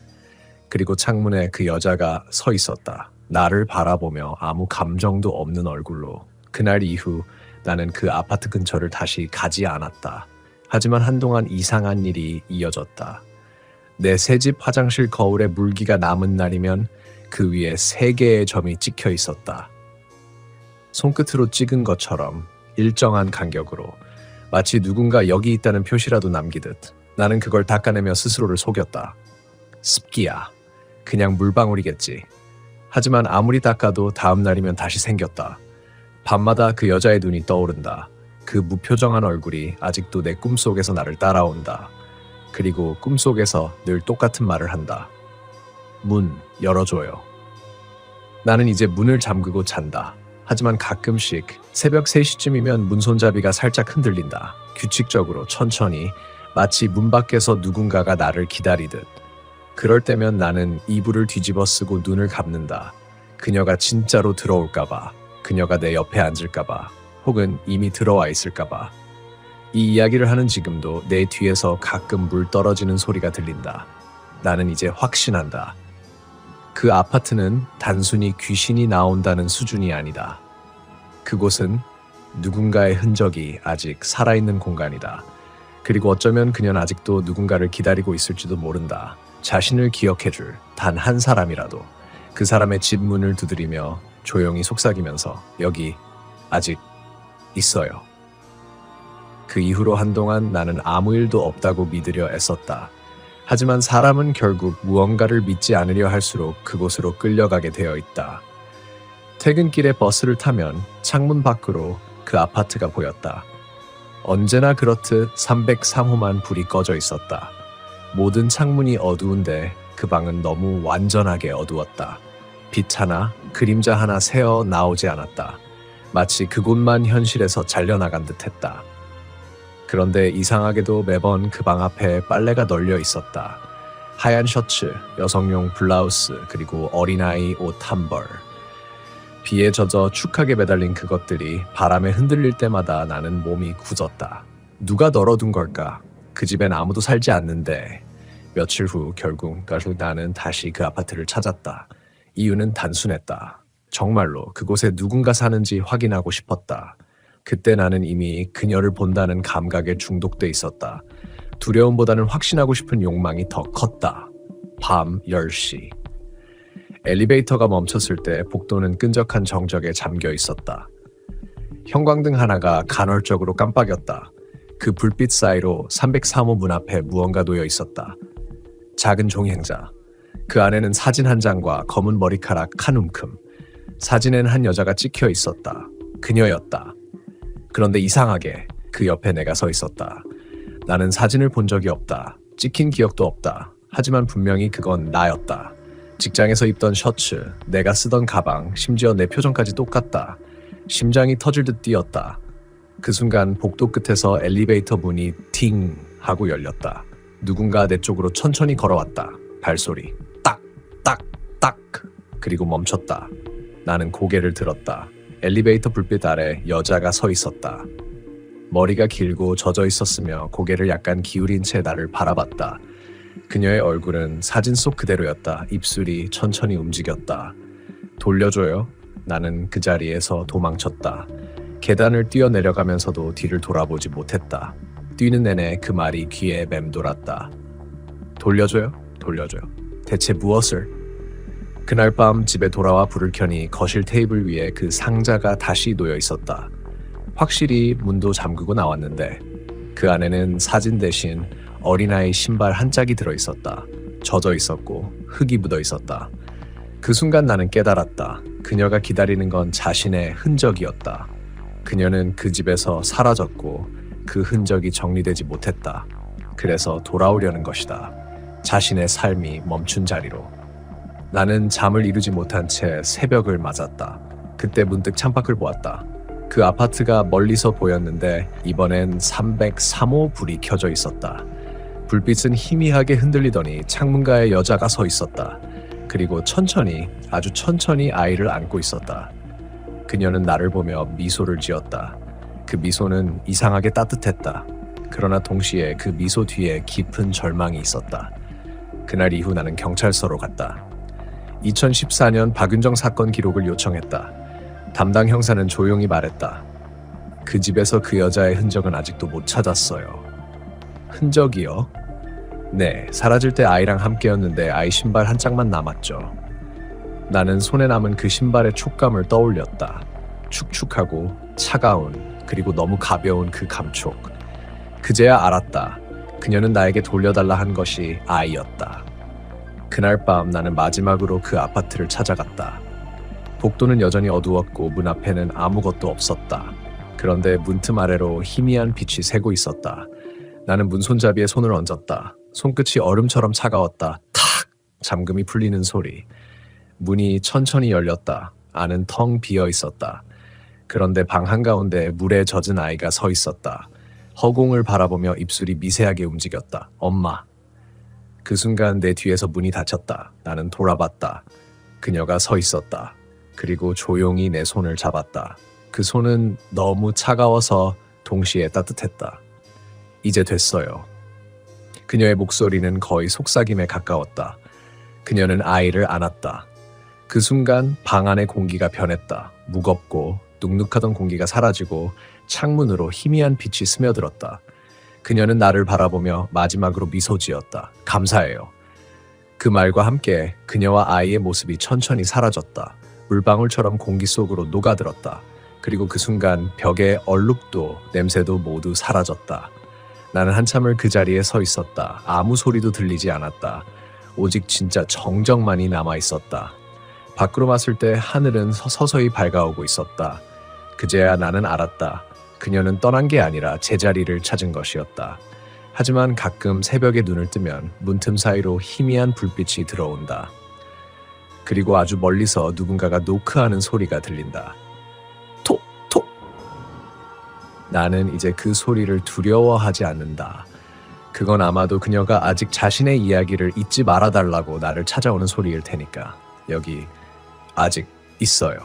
그리고 창문에 그 여자가 서 있었다. 나를 바라보며 아무 감정도 없는 얼굴로. 그날 이후 나는 그 아파트 근처를 다시 가지 않았다. 하지만 한동안 이상한 일이 이어졌다. 내 새집 화장실 거울에 물기가 남은 날이면 그 위에 3개의 점이 찍혀 있었다. 손끝으로 찍은 것처럼 일정한 간격으로, 마치 누군가 여기 있다는 표시라도 남기듯. 나는 그걸 닦아내며 스스로를 속였다. 습기야. 그냥 물방울이겠지. 하지만 아무리 닦아도 다음 날이면 다시 생겼다. 밤마다 그 여자의 눈이 떠오른다. 그 무표정한 얼굴이 아직도 내 꿈속에서 나를 따라온다. 그리고 꿈속에서 늘 똑같은 말을 한다. 문 열어줘요. 나는 이제 문을 잠그고 잔다. 하지만 가끔씩 새벽 3시쯤이면 문손잡이가 살짝 흔들린다. 규칙적으로 천천히, 마치 문 밖에서 누군가가 나를 기다리듯. 그럴 때면 나는 이불을 뒤집어 쓰고 눈을 감는다. 그녀가 진짜로 들어올까봐, 그녀가 내 옆에 앉을까봐, 혹은 이미 들어와 있을까봐. 이 이야기를 하는 지금도 내 뒤에서 가끔 물 떨어지는 소리가 들린다. 나는 이제 확신한다. 그 아파트는 단순히 귀신이 나온다는 수준이 아니다. 그곳은 누군가의 흔적이 아직 살아있는 공간이다. 그리고 어쩌면 그녀는 아직도 누군가를 기다리고 있을지도 모른다. 자신을 기억해줄 단 한 사람이라도. 그 사람의 집 문을 두드리며 조용히 속삭이면서 여기 아직 있어요. 그 이후로 한동안 나는 아무 일도 없다고 믿으려 애썼다. 하지만 사람은 결국 무언가를 믿지 않으려 할수록 그곳으로 끌려가게 되어 있다. 퇴근길에 버스를 타면 창문 밖으로 그 아파트가 보였다. 언제나 그렇듯 303호만 불이 꺼져 있었다. 모든 창문이 어두운데 그 방은 너무 완전하게 어두웠다. 빛 하나, 그림자 하나 새어 나오지 않았다. 마치 그곳만 현실에서 잘려나간 듯 했다. 그런데 이상하게도 매번 그 방 앞에 빨래가 널려 있었다. 하얀 셔츠, 여성용 블라우스, 그리고 어린아이 옷 한 벌. 비에 젖어 축하게 매달린 그것들이 바람에 흔들릴 때마다 나는 몸이 굳었다. 누가 널어둔 걸까? 그 집엔 아무도 살지 않는데. 며칠 후 결국 나는 다시 그 아파트를 찾았다. 이유는 단순했다. 정말로 그곳에 누군가 사는지 확인하고 싶었다. 그때 나는 이미 그녀를 본다는 감각에 중독돼 있었다. 두려움보다는 확신하고 싶은 욕망이 더 컸다. 밤 10시. 엘리베이터가 멈췄을 때 복도는 끈적한 정적에 잠겨 있었다. 형광등 하나가 간헐적으로 깜빡였다. 그 불빛 사이로 303호 문 앞에 무언가 놓여 있었다. 작은 종이 행자. 그 안에는 사진 한 장과 검은 머리카락 한 움큼. 사진에는 한 여자가 찍혀 있었다. 그녀였다. 그런데 이상하게 그 옆에 내가 서 있었다. 나는 사진을 본 적이 없다. 찍힌 기억도 없다. 하지만 분명히 그건 나였다. 직장에서 입던 셔츠, 내가 쓰던 가방, 심지어 내 표정까지 똑같다. 심장이 터질 듯 뛰었다. 그 순간 복도 끝에서 엘리베이터 문이 팅 하고 열렸다. 누군가 내 쪽으로 천천히 걸어왔다. 발소리 딱, 딱, 딱. 그리고 멈췄다. 나는 고개를 들었다. 엘리베이터 불빛 아래 여자가 서 있었다. 머리가 길고 젖어 있었으며 고개를 약간 기울인 채 나를 바라봤다. 그녀의 얼굴은 사진 속 그대로였다. 입술이 천천히 움직였다. 돌려줘요. 나는 그 자리에서 도망쳤다. 계단을 뛰어내려가면서도 뒤를 돌아보지 못했다. 뛰는 내내 그 말이 귀에 맴돌았다. 돌려줘요? 돌려줘요. 대체 무엇을? 그날 밤 집에 돌아와 불을 켜니 거실 테이블 위에 그 상자가 다시 놓여 있었다. 확실히 문도 잠그고 나왔는데 그 안에는 사진 대신 어린아이 신발 한 짝이 들어 있었다. 젖어 있었고 흙이 묻어 있었다. 그 순간 나는 깨달았다. 그녀가 기다리는 건 자신의 흔적이었다. 그녀는 그 집에서 사라졌고 그 흔적이 정리되지 못했다. 그래서 돌아오려는 것이다. 자신의 삶이 멈춘 자리로. 나는 잠을 이루지 못한 채 새벽을 맞았다. 그때 문득 창밖을 보았다. 그 아파트가 멀리서 보였는데 이번엔 303호 불이 켜져 있었다. 불빛은 희미하게 흔들리더니 창문가에 여자가 서 있었다. 그리고 천천히, 아주 천천히 아이를 안고 있었다. 그녀는 나를 보며 미소를 지었다. 그 미소는 이상하게 따뜻했다. 그러나 동시에 그 미소 뒤에 깊은 절망이 있었다. 그날 이후 나는 경찰서로 갔다. 2014년 박윤정 사건 기록을 요청했다. 담당 형사는 조용히 말했다. 그 집에서 그 여자의 흔적은 아직도 못 찾았어요. 흔적이요? 네, 사라질 때 아이랑 함께였는데 아이 신발 한 짝만 남았죠. 나는 손에 남은 그 신발의 촉감을 떠올렸다. 축축하고 차가운, 그리고 너무 가벼운 그 감촉. 그제야 알았다. 그녀는 나에게 돌려달라 한 것이 아이였다. 그날 밤 나는 마지막으로 그 아파트를 찾아갔다. 복도는 여전히 어두웠고 문 앞에는 아무것도 없었다. 그런데 문틈 아래로 희미한 빛이 새고 있었다. 나는 문 손잡이에 손을 얹었다. 손끝이 얼음처럼 차가웠다. 탁! 잠금이 풀리는 소리. 문이 천천히 열렸다. 안은 텅 비어 있었다. 그런데 방 한가운데 물에 젖은 아이가 서 있었다. 허공을 바라보며 입술이 미세하게 움직였다. 엄마. 그 순간 내 뒤에서 문이 닫혔다. 나는 돌아봤다. 그녀가 서 있었다. 그리고 조용히 내 손을 잡았다. 그 손은 너무 차가워서 동시에 따뜻했다. 이제 됐어요. 그녀의 목소리는 거의 속삭임에 가까웠다. 그녀는 아이를 안았다. 그 순간 방 안의 공기가 변했다. 무겁고 눅눅하던 공기가 사라지고 창문으로 희미한 빛이 스며들었다. 그녀는 나를 바라보며 마지막으로 미소 지었다. 감사해요. 그 말과 함께 그녀와 아이의 모습이 천천히 사라졌다. 물방울처럼 공기 속으로 녹아들었다. 그리고 그 순간 벽의 얼룩도 냄새도 모두 사라졌다. 나는 한참을 그 자리에 서 있었다. 아무 소리도 들리지 않았다. 오직 진짜 정적만이 남아 있었다. 밖으로 봤을 때 하늘은 서서히 밝아오고 있었다. 그제야 나는 알았다. 그녀는 떠난 게 아니라 제자리를 찾은 것이었다. 하지만 가끔 새벽에 눈을 뜨면 문틈 사이로 희미한 불빛이 들어온다. 그리고 아주 멀리서 누군가가 노크하는 소리가 들린다. 톡! 톡! 나는 이제 그 소리를 두려워하지 않는다. 그건 아마도 그녀가 아직 자신의 이야기를 잊지 말아달라고 나를 찾아오는 소리일 테니까. 여기 아직 있어요.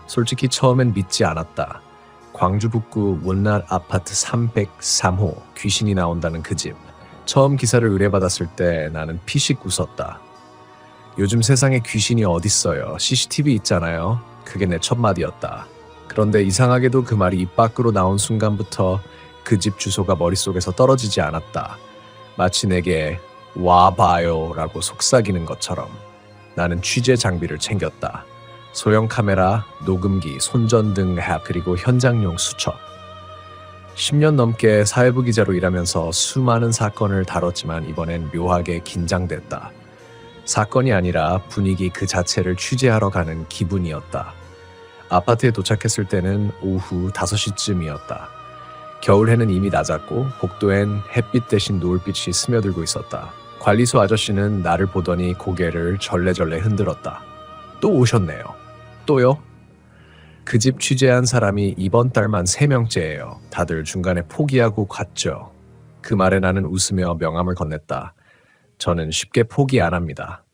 솔직히 처음엔 믿지 않았다. 광주 북구 원낫 아파트 303호 귀신이 나온다는 그 집. 처음 기사를 의뢰받았을 때 나는 피식 웃었다. 요즘 세상에 귀신이 어딨어요. CCTV 있잖아요. 그게 내 첫마디였다. 그런데 이상하게도 그 말이 입 밖으로 나온 순간부터 그 집 주소가 머릿속에서 떨어지지 않았다. 마치 내게 와봐요 라고 속삭이는 것처럼. 나는 취재 장비를 챙겼다. 소형 카메라, 녹음기, 손전등 앱 그리고 현장용 수첩. 10년 넘게 사회부 기자로 일하면서 수많은 사건을 다뤘지만 이번엔 묘하게 긴장됐다. 사건이 아니라 분위기 그 자체를 취재하러 가는 기분이었다. 아파트에 도착했을 때는 오후 5시쯤이었다. 겨울 해는 이미 낮았고 복도엔 햇빛 대신 노을빛이 스며들고 있었다. 관리소 아저씨는 나를 보더니 고개를 절레절레 흔들었다. 또 오셨네요. 또요? 그 집 취재한 사람이 이번 달만 3명째예요. 다들 중간에 포기하고 갔죠. 그 말에 나는 웃으며 명함을 건넸다. 저는 쉽게 포기 안 합니다.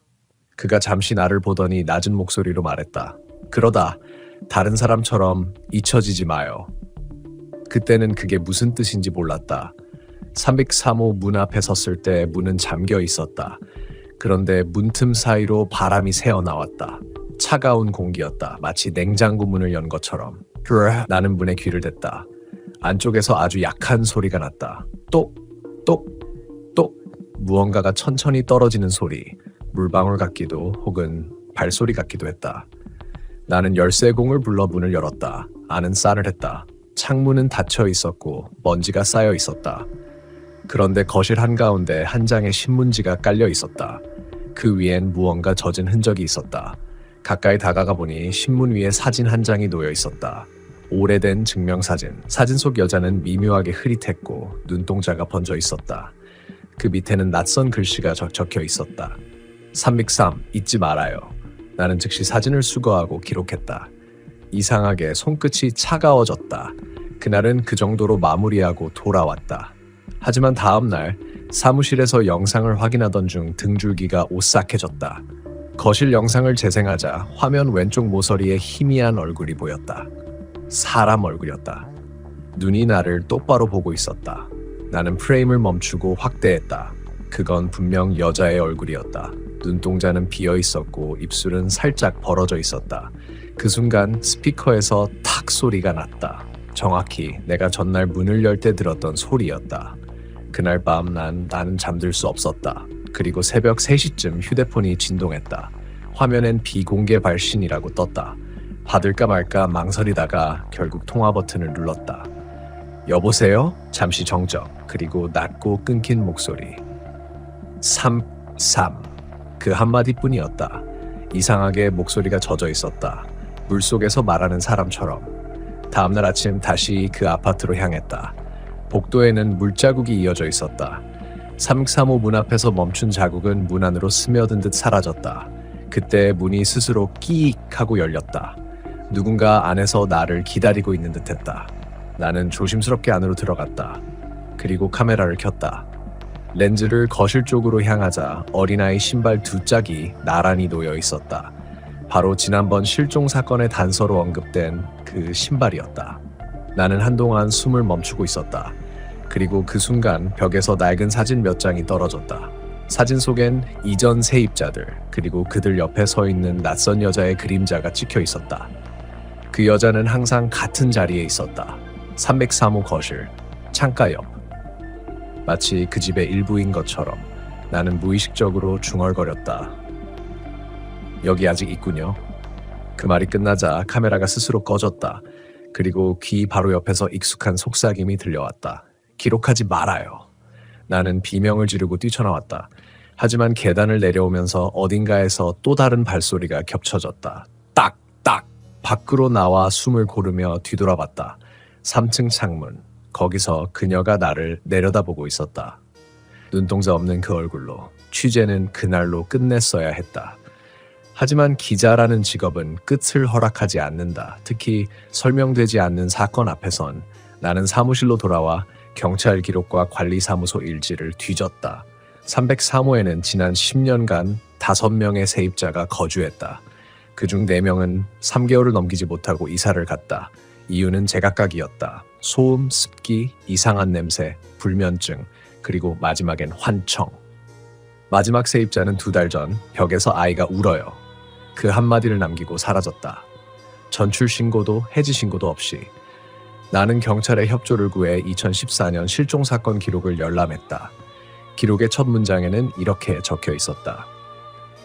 그가 잠시 나를 보더니 낮은 목소리로 말했다. 그러다 다른 사람처럼 잊혀지지 마요. 그때는 그게 무슨 뜻인지 몰랐다. 303호 문 앞에 섰을 때 문은 잠겨 있었다. 그런데 문틈 사이로 바람이 새어나왔다. 차가운 공기였다. 마치 냉장고 문을 연 것처럼. 나는 문에 귀를 댔다. 안쪽에서 아주 약한 소리가 났다. 똑, 똑, 똑. 무언가가 천천히 떨어지는 소리. 물방울 같기도 혹은 발소리 같기도 했다. 나는 열쇠공을 불러 문을 열었다. 안은 싸늘했다. 창문은 닫혀 있었고 먼지가 쌓여 있었다. 그런데 거실 한가운데 한 장의 신문지가 깔려 있었다. 그 위엔 무언가 젖은 흔적이 있었다. 가까이 다가가 보니 신문 위에 사진 한 장이 놓여 있었다. 오래된 증명사진. 사진 속 여자는 미묘하게 흐릿했고 눈동자가 번져 있었다. 그 밑에는 낯선 글씨가 적혀 있었다. 303 잊지 말아요. 나는 즉시 사진을 수거하고 기록했다. 이상하게 손끝이 차가워졌다. 그날은 그 정도로 마무리하고 돌아왔다. 하지만 다음 날 사무실에서 영상을 확인하던 중 등줄기가 오싹해졌다. 거실 영상을 재생하자 화면 왼쪽 모서리에 희미한 얼굴이 보였다. 사람 얼굴이었다. 눈이 나를 똑바로 보고 있었다. 나는 프레임을 멈추고 확대했다. 그건 분명 여자의 얼굴이었다. 눈동자는 비어 있었고 입술은 살짝 벌어져 있었다. 그 순간 스피커에서 탁 소리가 났다. 정확히 내가 전날 문을 열 때 들었던 소리였다. 그날 밤 나는 잠들 수 없었다. 그리고 새벽 3시쯤 휴대폰이 진동했다. 화면엔 비공개 발신이라고 떴다. 받을까 말까 망설이다가 결국 통화 버튼을 눌렀다. 여보세요? 잠시 정적. 그리고 낮고 끊긴 목소리. 33. 그 한마디뿐이었다. 이상하게 목소리가 젖어 있었다. 물속에서 말하는 사람처럼. 다음날 아침 다시 그 아파트로 향했다. 복도에는 물자국이 이어져 있었다. 335 문 앞에서 멈춘 자국은 문 안으로 스며든 듯 사라졌다. 그때 문이 스스로 끼익 하고 열렸다. 누군가 안에서 나를 기다리고 있는 듯했다. 나는 조심스럽게 안으로 들어갔다. 그리고 카메라를 켰다. 렌즈를 거실 쪽으로 향하자 어린아이 신발 2짝이 나란히 놓여 있었다. 바로 지난번 실종 사건의 단서로 언급된 그 신발이었다. 나는 한동안 숨을 멈추고 있었다. 그리고 그 순간 벽에서 낡은 사진 몇 장이 떨어졌다. 사진 속엔 이전 세입자들, 그리고 그들 옆에 서 있는 낯선 여자의 그림자가 찍혀 있었다. 그 여자는 항상 같은 자리에 있었다. 303호 거실, 창가 옆. 마치 그 집의 일부인 것처럼 나는 무의식적으로 중얼거렸다. 여기 아직 있군요. 그 말이 끝나자 카메라가 스스로 꺼졌다. 그리고 귀 바로 옆에서 익숙한 속삭임이 들려왔다. 기록하지 말아요. 나는 비명을 지르고 뛰쳐나왔다. 하지만 계단을 내려오면서 어딘가에서 또 다른 발소리가 겹쳐졌다. 딱! 딱! 밖으로 나와 숨을 고르며 뒤돌아봤다. 3층 창문. 거기서 그녀가 나를 내려다보고 있었다. 눈동자 없는 그 얼굴로 취재는 그날로 끝냈어야 했다. 하지만 기자라는 직업은 끝을 허락하지 않는다. 특히 설명되지 않는 사건 앞에선 나는 사무실로 돌아와 경찰 기록과 관리사무소 일지를 뒤졌다. 303호에는 지난 10년간 5명의 세입자가 거주했다. 그중 4명은 3개월을 넘기지 못하고 이사를 갔다. 이유는 제각각이었다. 소음, 습기, 이상한 냄새, 불면증, 그리고 마지막엔 환청. 마지막 세입자는 2달 전 벽에서 아이가 울어요. 그 한마디를 남기고 사라졌다. 전출 신고도 해지 신고도 없이. 나는 경찰의 협조를 구해 2014년 실종사건 기록을 열람했다. 기록의 첫 문장에는 이렇게 적혀 있었다.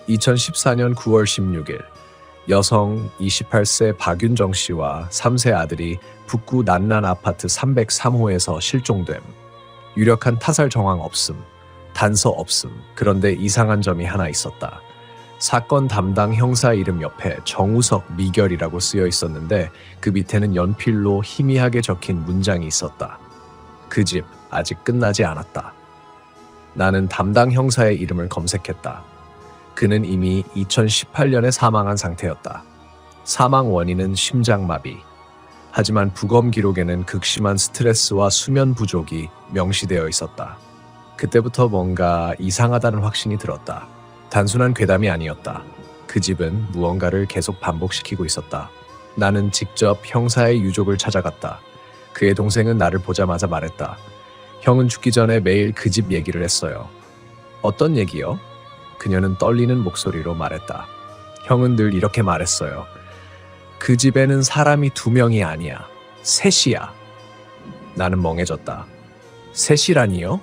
2014년 9월 16일 여성 28세 박윤정 씨와 3세 아들이 북구 난란 아파트 303호에서 실종됨. 유력한 타살 정황 없음. 단서 없음. 그런데 이상한 점이 하나 있었다. 사건 담당 형사 이름 옆에 정우석 미결이라고 쓰여 있었는데 그 밑에는 연필로 희미하게 적힌 문장이 있었다. 그 집 아직 끝나지 않았다. 나는 담당 형사의 이름을 검색했다. 그는 이미 2018년에 사망한 상태였다. 사망 원인은 심장마비. 하지만 부검 기록에는 극심한 스트레스와 수면 부족이 명시되어 있었다. 그때부터 뭔가 이상하다는 확신이 들었다. 단순한 괴담이 아니었다. 그 집은 무언가를 계속 반복시키고 있었다. 나는 직접 형사의 유족을 찾아갔다. 그의 동생은 나를 보자마자 말했다. 형은 죽기 전에 매일 그 집 얘기를 했어요. 어떤 얘기요? 그녀는 떨리는 목소리로 말했다. 형은 늘 이렇게 말했어요. 그 집에는 사람이 2명이 아니야. 3이야. 나는 멍해졌다. 3이라니요?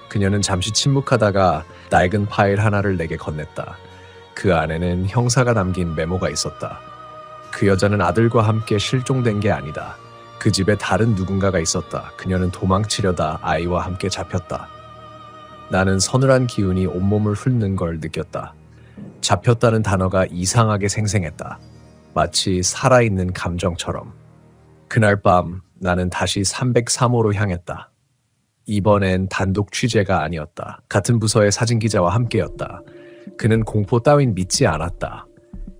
그녀는 잠시 침묵하다가 낡은 파일 하나를 내게 건넸다. 그 안에는 형사가 남긴 메모가 있었다. 그 여자는 아들과 함께 실종된 게 아니다. 그 집에 다른 누군가가 있었다. 그녀는 도망치려다 아이와 함께 잡혔다. 나는 서늘한 기운이 온몸을 훑는 걸 느꼈다. 잡혔다는 단어가 이상하게 생생했다. 마치 살아있는 감정처럼. 그날 밤 나는 다시 303호로 향했다. 이번엔 단독 취재가 아니었다. 같은 부서의 사진기자와 함께였다. 그는 공포 따윈 믿지 않았다.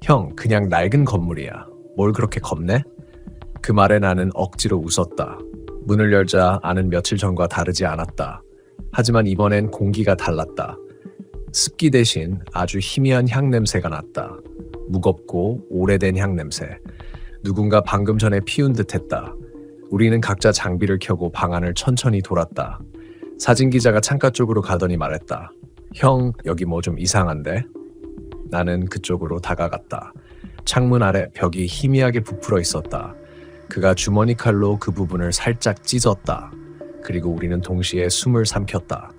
형, 그냥 낡은 건물이야. 뭘 그렇게 겁내? 그 말에 나는 억지로 웃었다. 문을 열자 안은 며칠 전과 다르지 않았다. 하지만 이번엔 공기가 달랐다. 습기 대신 아주 희미한 향냄새가 났다. 무겁고 오래된 향냄새. 누군가 방금 전에 피운 듯했다. 우리는 각자 장비를 켜고 방 안을 천천히 돌았다. 사진기자가 창가 쪽으로 가더니 말했다. 형, 여기 뭐 좀 이상한데? 나는 그쪽으로 다가갔다. 창문 아래 벽이 희미하게 부풀어 있었다. 그가 주머니 칼로 그 부분을 살짝 찢었다. 그리고 우리는 동시에 숨을 삼켰다.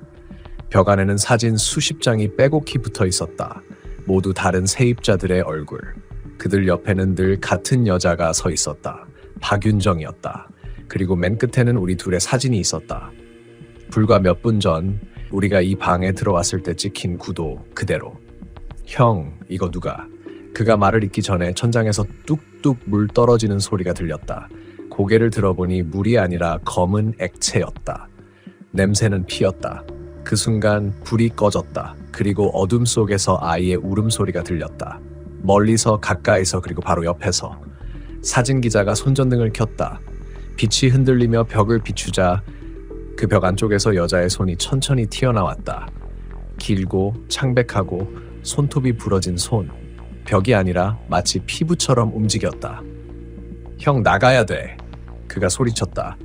벽 안에는 사진 수십 장이 빼곡히 붙어 있었다. 모두 다른 세입자들의 얼굴. 그들 옆에는 늘 같은 여자가 서 있었다. 박윤정이었다. 그리고 맨 끝에는 우리 둘의 사진이 있었다. 불과 몇 분 전 우리가 이 방에 들어왔을 때 찍힌 구도 그대로. 형, 이거 누가? 그가 말을 잇기 전에 천장에서 뚝뚝 물 떨어지는 소리가 들렸다. 고개를 들어보니 물이 아니라 검은 액체였다. 냄새는 피었다. 그 순간 불이 꺼졌다. 그리고 어둠 속에서 아이의 울음소리가 들렸다. 멀리서, 가까이서, 그리고 바로 옆에서. 사진기자가 손전등을 켰다. 빛이 흔들리며 벽을 비추자 그 벽 안쪽에서 여자의 손이 천천히 튀어나왔다. 길고 창백하고 손톱이 부러진 손. 벽이 아니라 마치 피부처럼 움직였다. 형, 나가야 돼. 그가 소리쳤다.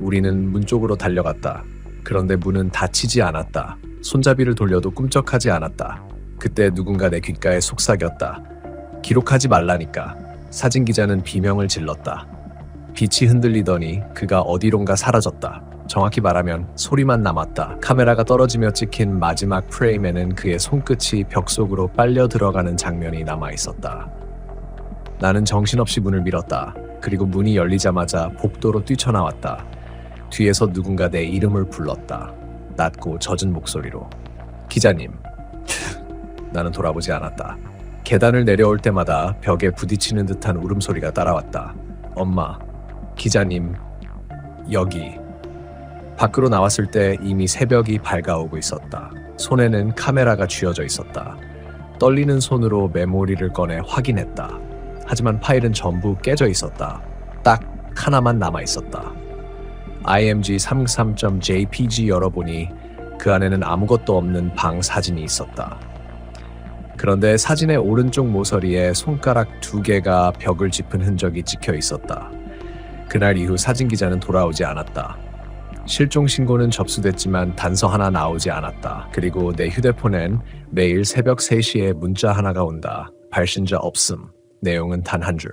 우리는 문 쪽으로 달려갔다. 그런데 문은 닫히지 않았다. 손잡이를 돌려도 꿈쩍하지 않았다. 그때 누군가 내 귓가에 속삭였다. 기록하지 말라니까. 사진기자는 비명을 질렀다. 빛이 흔들리더니 그가 어디론가 사라졌다. 정확히 말하면 소리만 남았다. 카메라가 떨어지며 찍힌 마지막 프레임에는 그의 손끝이 벽 속으로 빨려 들어가는 장면이 남아 있었다. 나는 정신없이 문을 밀었다. 그리고 문이 열리자마자 복도로 뛰쳐나왔다. 뒤에서 누군가 내 이름을 불렀다. 낮고 젖은 목소리로. 기자님. 나는 돌아보지 않았다. 계단을 내려올 때마다 벽에 부딪히는 듯한 울음소리가 따라왔다. 엄마, 기자님, 여기. 밖으로 나왔을 때 이미 새벽이 밝아오고 있었다. 손에는 카메라가 쥐어져 있었다. 떨리는 손으로 메모리를 꺼내 확인했다. 하지만 파일은 전부 깨져 있었다. 딱 하나만 남아 있었다. img33.jpg 열어보니 그 안에는 아무것도 없는 방 사진이 있었다. 그런데 사진의 오른쪽 모서리에 손가락 2개가 벽을 짚은 흔적이 찍혀 있었다. 그날 이후 사진기자는 돌아오지 않았다. 실종 신고는 접수됐지만 단서 하나 나오지 않았다. 그리고 내 휴대폰엔 매일 새벽 3시에 문자 하나가 온다. 발신자 없음. 내용은 단 한 줄.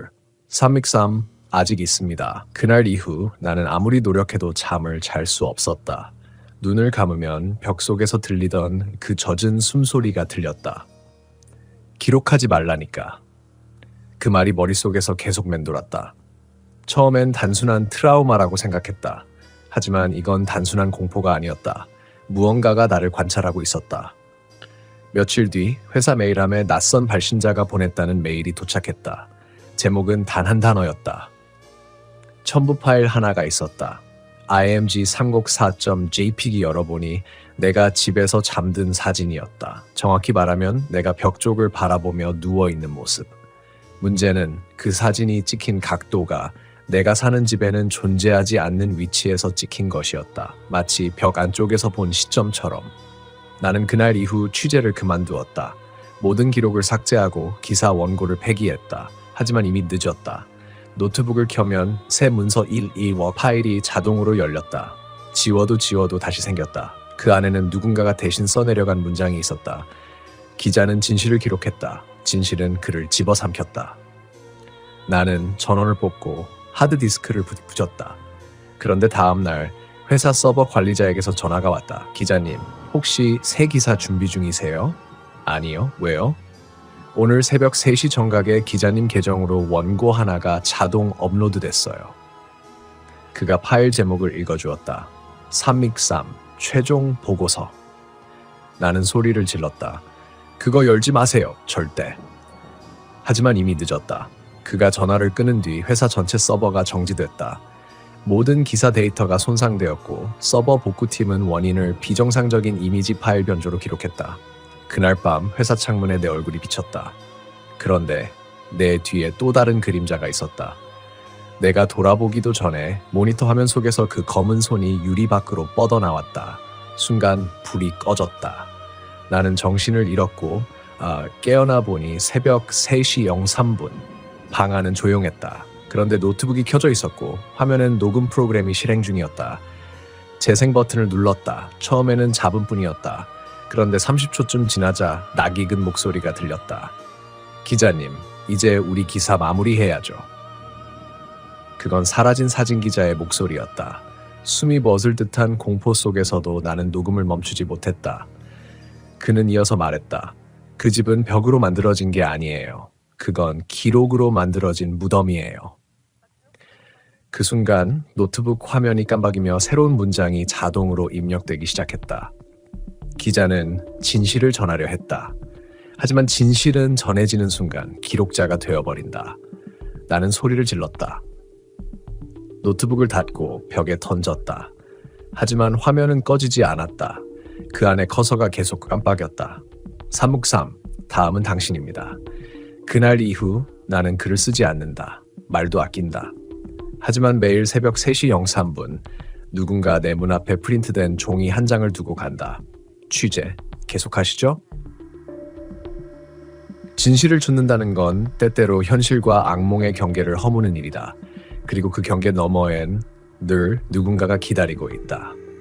363 아직 있습니다. 그날 이후 나는 아무리 노력해도 잠을 잘 수 없었다. 눈을 감으면 벽 속에서 들리던 그 젖은 숨소리가 들렸다. 기록하지 말라니까. 그 말이 머릿속에서 계속 맴돌았다. 처음엔 단순한 트라우마라고 생각했다. 하지만 이건 단순한 공포가 아니었다. 무언가가 나를 관찰하고 있었다. 며칠 뒤 회사 메일함에 낯선 발신자가 보냈다는 메일이 도착했다. 제목은 단 한 단어였다. 첨부 파일 하나가 있었다. img304.jpg 열어보니 내가 집에서 잠든 사진이었다. 정확히 말하면 내가 벽 쪽을 바라보며 누워있는 모습. 문제는 그 사진이 찍힌 각도가 내가 사는 집에는 존재하지 않는 위치에서 찍힌 것이었다. 마치 벽 안쪽에서 본 시점처럼. 나는 그날 이후 취재를 그만두었다. 모든 기록을 삭제하고 기사 원고를 폐기했다. 하지만 이미 늦었다. 노트북을 켜면 새 문서 1와 파일이 자동으로 열렸다. 지워도 다시 생겼다. 그 안에는 누군가가 대신 써내려간 문장이 있었다. 기자는 진실을 기록했다. 진실은 그를 집어삼켰다. 나는 전원을 뽑고 하드디스크를 붙였다. 그런데 다음 날 회사 서버 관리자에게서 전화가 왔다. 기자님, 혹시 새 기사 준비 중이세요? 아니요. 왜요? 오늘 새벽 3시 정각에 기자님 계정으로 원고 하나가 자동 업로드 됐어요. 그가 파일 제목을 읽어주었다. 3익3 최종 보고서. 나는 소리를 질렀다. 그거 열지 마세요. 절대. 하지만 이미 늦었다. 그가 전화를 끊은 뒤 회사 전체 서버가 정지됐다. 모든 기사 데이터가 손상되었고 서버 복구팀은 원인을 비정상적인 이미지 파일 변조로 기록했다. 그날 밤 회사 창문에 내 얼굴이 비쳤다. 그런데 내 뒤에 또 다른 그림자가 있었다. 내가 돌아보기도 전에 모니터 화면 속에서 그 검은 손이 유리 밖으로 뻗어나왔다. 순간 불이 꺼졌다. 나는 정신을 잃었고 깨어나 보니 새벽 3시 03분. 방 안은 조용했다. 그런데 노트북이 켜져 있었고 화면엔 녹음 프로그램이 실행 중이었다. 재생 버튼을 눌렀다. 처음에는 잡음 뿐이었다. 그런데 30초쯤 지나자 낯익은 목소리가 들렸다. 기자님, 이제 우리 기사 마무리해야죠. 그건 사라진 사진 기자의 목소리였다. 숨이 멎을 듯한 공포 속에서도 나는 녹음을 멈추지 못했다. 그는 이어서 말했다. 그 집은 벽으로 만들어진 게 아니에요. 그건 기록으로 만들어진 무덤이에요. 그 순간 노트북 화면이 깜박이며 새로운 문장이 자동으로 입력되기 시작했다. 기자는 진실을 전하려 했다. 하지만 진실은 전해지는 순간 기록자가 되어버린다. 나는 소리를 질렀다. 노트북을 닫고 벽에 던졌다. 하지만 화면은 꺼지지 않았다. 그 안에 커서가 계속 깜빡였다. 3묵3, 다음은 당신입니다. 그날 이후 나는 글을 쓰지 않는다. 말도 아낀다. 하지만 매일 새벽 3시 03분 누군가 내 문 앞에 프린트된 종이 한 장을 두고 간다. 취재 계속하시죠? 진실을 찾는다는 건 때때로 현실과 악몽의 경계를 허무는 일이다. 그리고 그 경계 너머엔 늘 누군가가 기다리고 있다.